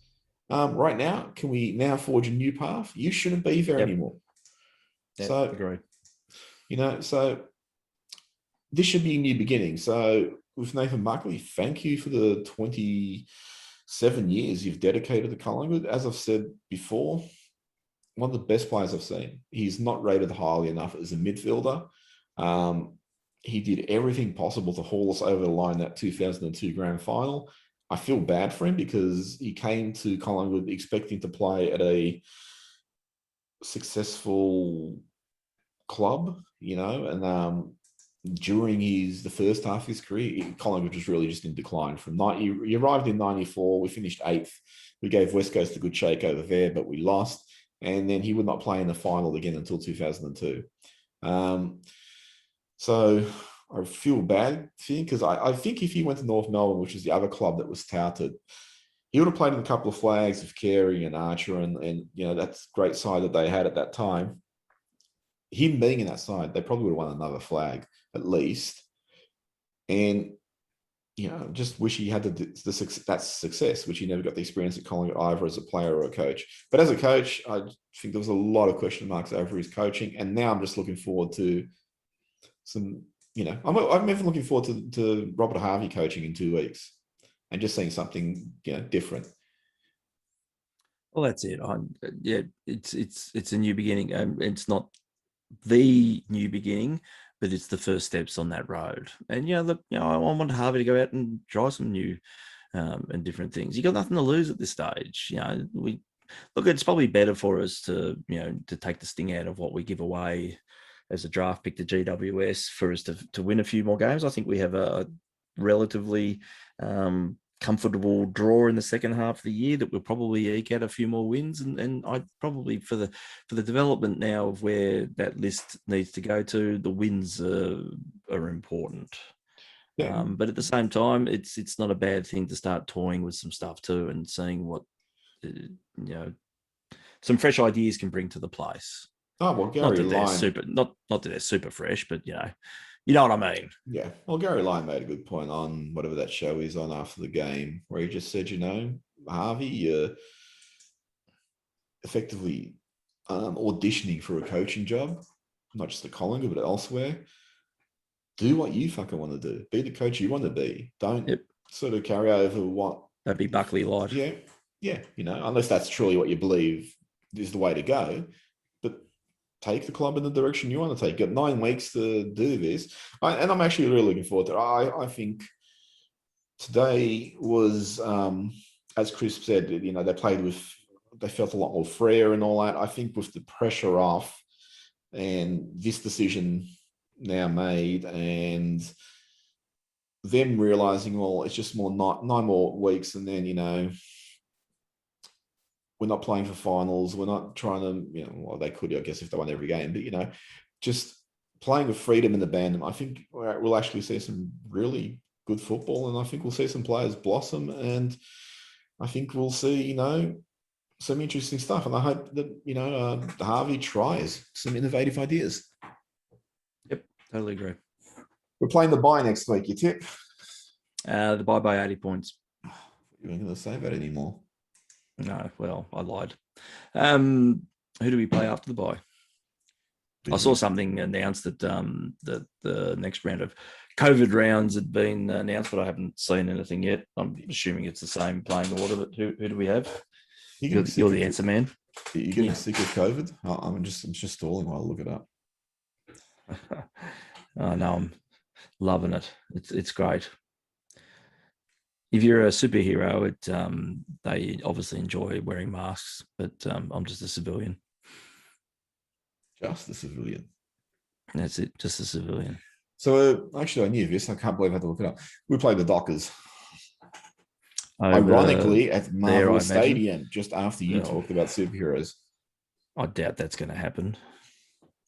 Right now, can we now forge a new path? You shouldn't be there anymore. Yep, so, agree. You know, so this should be a new beginning. So with Nathan Buckley, thank you for the 27 years you've dedicated to Collingwood. As I've said before, one of the best players I've seen. He's not rated highly enough as a midfielder. He did everything possible to haul us over the line that 2002 grand final. I feel bad for him because he came to Collingwood expecting to play at a successful club, you know, and during the first half of his career, Collingwood was really just in decline. He arrived in 94, we finished 8th. We gave West Coast a good shake over there, but we lost. And then he would not play in the final again until 2002. So I feel bad for him because I think if he went to North Melbourne, which is the other club that was touted, he would have played in a couple of flags with Carey and Archer and you know, that's great side that they had at that time. Him being in that side, they probably would have won another flag at least. And, you know, just wish he had that success, which he never got the experience at Collingwood either as a player or a coach. But as a coach, I think there was a lot of question marks over his coaching. And now I'm just looking forward to some, you know, I'm even looking forward to Robert Harvey coaching in 2 weeks and just seeing something, you know, different. Well, that's it. Yeah, it's a new beginning. It's not the new beginning, but it's the first steps on that road. And I want Harvey to go out and try some new and different things. You got nothing to lose at this stage. You know, it's probably better for us to take the sting out of what we give away as a draft pick to GWS for us to win a few more games. I think we have a relatively comfortable draw in the second half of the year that we'll probably eke out a few more wins, and I probably for the development now of where that list needs to go to, the wins are important. Yeah. But at the same time, it's not a bad thing to start toying with some stuff too and seeing what some fresh ideas can bring to the place. Oh well, Gary Lyon. Not that they're super fresh, but You know what I mean? Yeah. Well, Gary Lyon made a good point on whatever that show is on after the game, where he just said, Harvey, effectively auditioning for a coaching job, not just at Collingwood, but elsewhere. Do what you fucking want to do. Be the coach you want to be. Don't sort of carry over what. That'd be Buckley light. Yeah. Unless that's truly what you believe is the way to go. But take the club in the direction you want to take. You've got 9 weeks to do this. And I'm actually really looking forward to it. I think today was, as Chris said, they felt a lot more freer and all that. I think with the pressure off and this decision now made and them realizing, well, it's just 9 more weeks and then, we're not playing for finals. We're not trying to, well, they could, I guess, if they won every game, but, just playing with freedom in the band. I think we'll actually see some really good football, and I think we'll see some players blossom, and I think we'll see, some interesting stuff. And I hope that, Harvey tries some innovative ideas. Yep, totally agree. We're playing the bye next week. You tip? The bye by 80 points. You weren't going to say that anymore. No, well, I lied. Who do we play after the bye? I saw something announced that the next round of COVID rounds had been announced, but I haven't seen anything yet. I'm assuming it's the same playing order. But who do we have? You're the answer man. Are you getting sick of COVID? I'm just stalling while I look it up. Oh, no, I'm loving it. It's great. If you're a superhero, they obviously enjoy wearing masks, but I'm just a civilian. Just a civilian. That's it, just a civilian. So actually, I knew this. I can't believe I had to look it up. We played the Dockers. Ironically, at Marvel Stadium, just after you talked about superheroes. I doubt that's going to happen.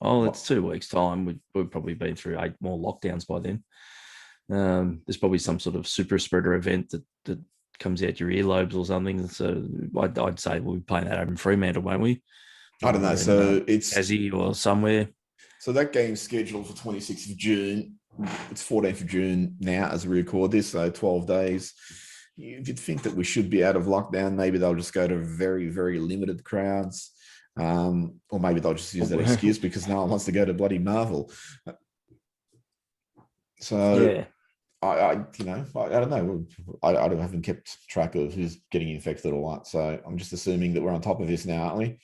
Oh, it's 2 weeks' time. We've probably been through 8 more lockdowns by then. There's probably some sort of super spreader event that comes out your earlobes or something. So I'd say we'll be playing that over in Fremantle, won't we? I don't know. So it's Tassie or somewhere. So that game's scheduled for 26th of June. It's 14th of June now as we record this, so 12 days. You'd think that we should be out of lockdown. Maybe they'll just go to very, very limited crowds. Or maybe they'll just use that excuse because no one wants to go to bloody Marvel. So yeah. I don't know. I haven't kept track of who's getting infected or what. So I'm just assuming that we're on top of this now, aren't we?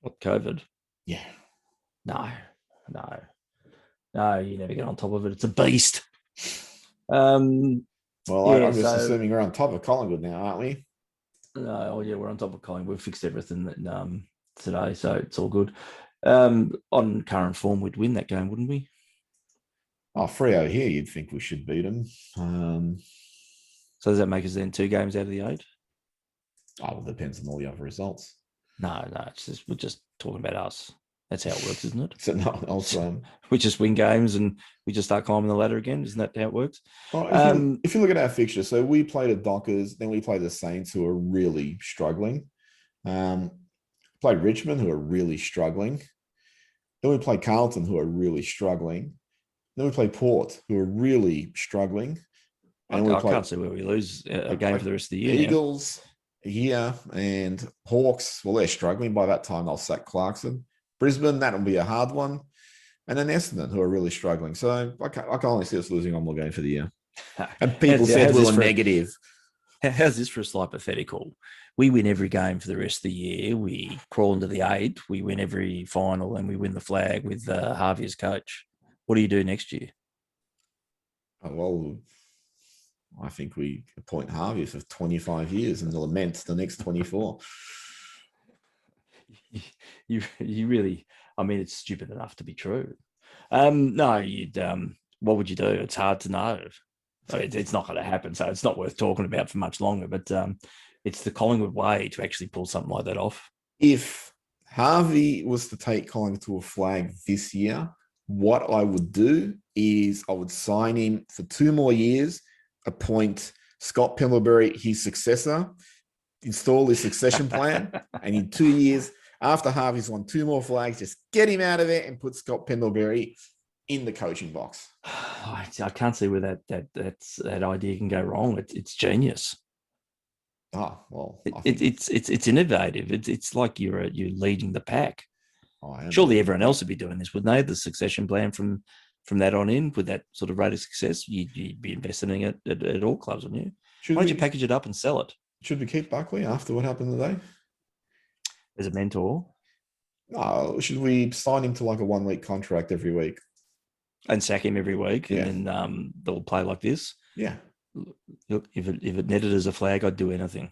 What, COVID? Yeah. No, you never get on top of it. It's a beast. I'm just assuming we're on top of Collingwood now, aren't we? No, we're on top of Collingwood. We've fixed everything today, so it's all good. On current form, we'd win that game, wouldn't we? Oh, Freo here, you'd think we should beat them. So does that make us then 2 games out of the 8? Oh, well, it depends on all the other results. No, we're just talking about us. That's how it works, isn't it? So no, also we just win games and we just start climbing the ladder again. Isn't that how it works? If you look at our fixture, so we played the Dockers, then we played the Saints, who are really struggling. Played Richmond, who are really struggling. Then we played Carlton, who are really struggling. Then we play Port, who are really struggling. And I can't see where we lose a game for the rest of the year. Eagles here and Hawks, well, they're struggling. By that time, they'll sack Clarkson. Brisbane, that'll be a hard one. And then Essendon, who are really struggling. So I can only see us losing one more game for the year. And people said we were negative. How's this for a hypothetical? We win every game for the rest of the year. We crawl into the 8. We win every final and we win the flag with Harvey as coach. What do you do next year? Oh, well, I think we appoint Harvey for 25 years and lament the next 24. You really, I mean, it's stupid enough to be true. No, what would you do? It's hard to know. It's not going to happen, so it's not worth talking about for much longer. But it's the Collingwood way to actually pull something like that off. If Harvey was to take Collingwood to a flag this year, what I would do is I would sign him for 2 more years, appoint Scott Pendlebury his successor, install his succession plan, and in 2 years, after Harvey's won 2 more flags, just get him out of there and put Scott Pendlebury in the coaching box? I can't see where that idea can go wrong. It's genius. Ah, well, I think It's innovative. It's like you're leading the pack. I Surely everyone else would be doing this, wouldn't they? The succession plan from that on in, with that sort of rate of success, you'd be investing in it at all clubs, wouldn't you? Why don't you package it up and sell it? Should we keep Buckley after what happened today? As a mentor? No, should we sign him to like a 1 week contract every week? And sack him every week, Yeah. and then they'll play like this? Yeah. Look, if it netted as a flag, I'd do anything.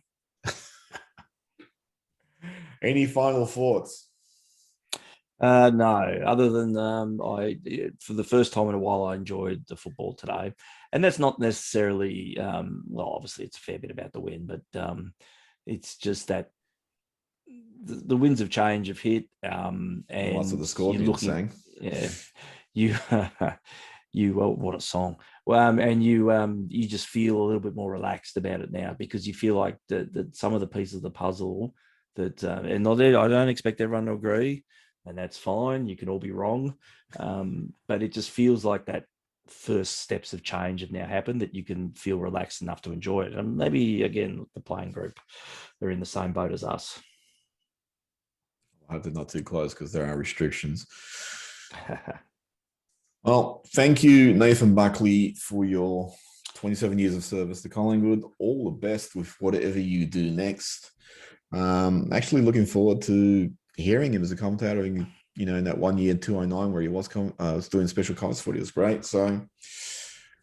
Any final thoughts? No, other than for the first time in a while, I enjoyed the football today. And that's not necessarily, well, obviously it's a fair bit about the win, but it's just that the winds of change have hit. And that's what the Scorpions saying. Yeah, well, what a song. And you just feel a little bit more relaxed about it now, because you feel like that some of the pieces of the puzzle that, and I don't expect everyone to agree, and that's fine. You can all be wrong. But it just feels like that first steps of change have now happened, that you can feel relaxed enough to enjoy it. And maybe, again, the playing group, they're in the same boat as us. I hope they're not too close, because there are restrictions. Well, thank you, Nathan Buckley, for your 27 years of service to Collingwood. All the best with whatever you do next. Actually looking forward to hearing him as a commentator, in that 1 year 209 where he was doing special comments for it. It was great. So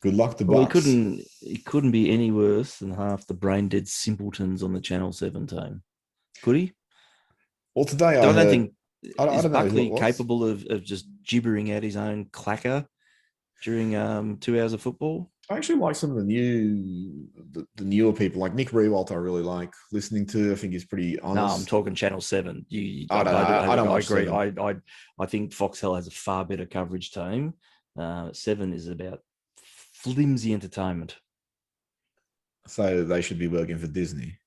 good luck to Bucks. It couldn't be any worse than half the brain dead simpletons on the Channel 7 team. Could he? Well, today I don't think I don't know Buckley capable of just gibbering out his own clacker during 2 hours of football. I actually like some of the newer people, like Nick Rewalt. I really like listening to. I think he's pretty honest. No, I'm talking Channel 7. I don't I agree. 7. I think Foxtel has a far better coverage team. 7 is about flimsy entertainment. So they should be working for Disney.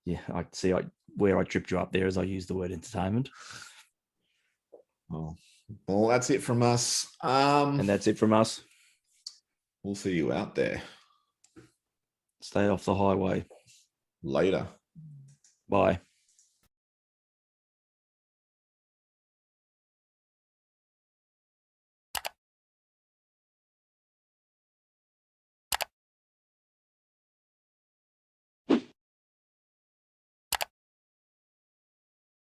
Yeah, I see. Where I tripped you up there as I used the word entertainment. Well, that's it from us. And that's it from us. We'll see you out there. Stay off the highway. Later. Bye.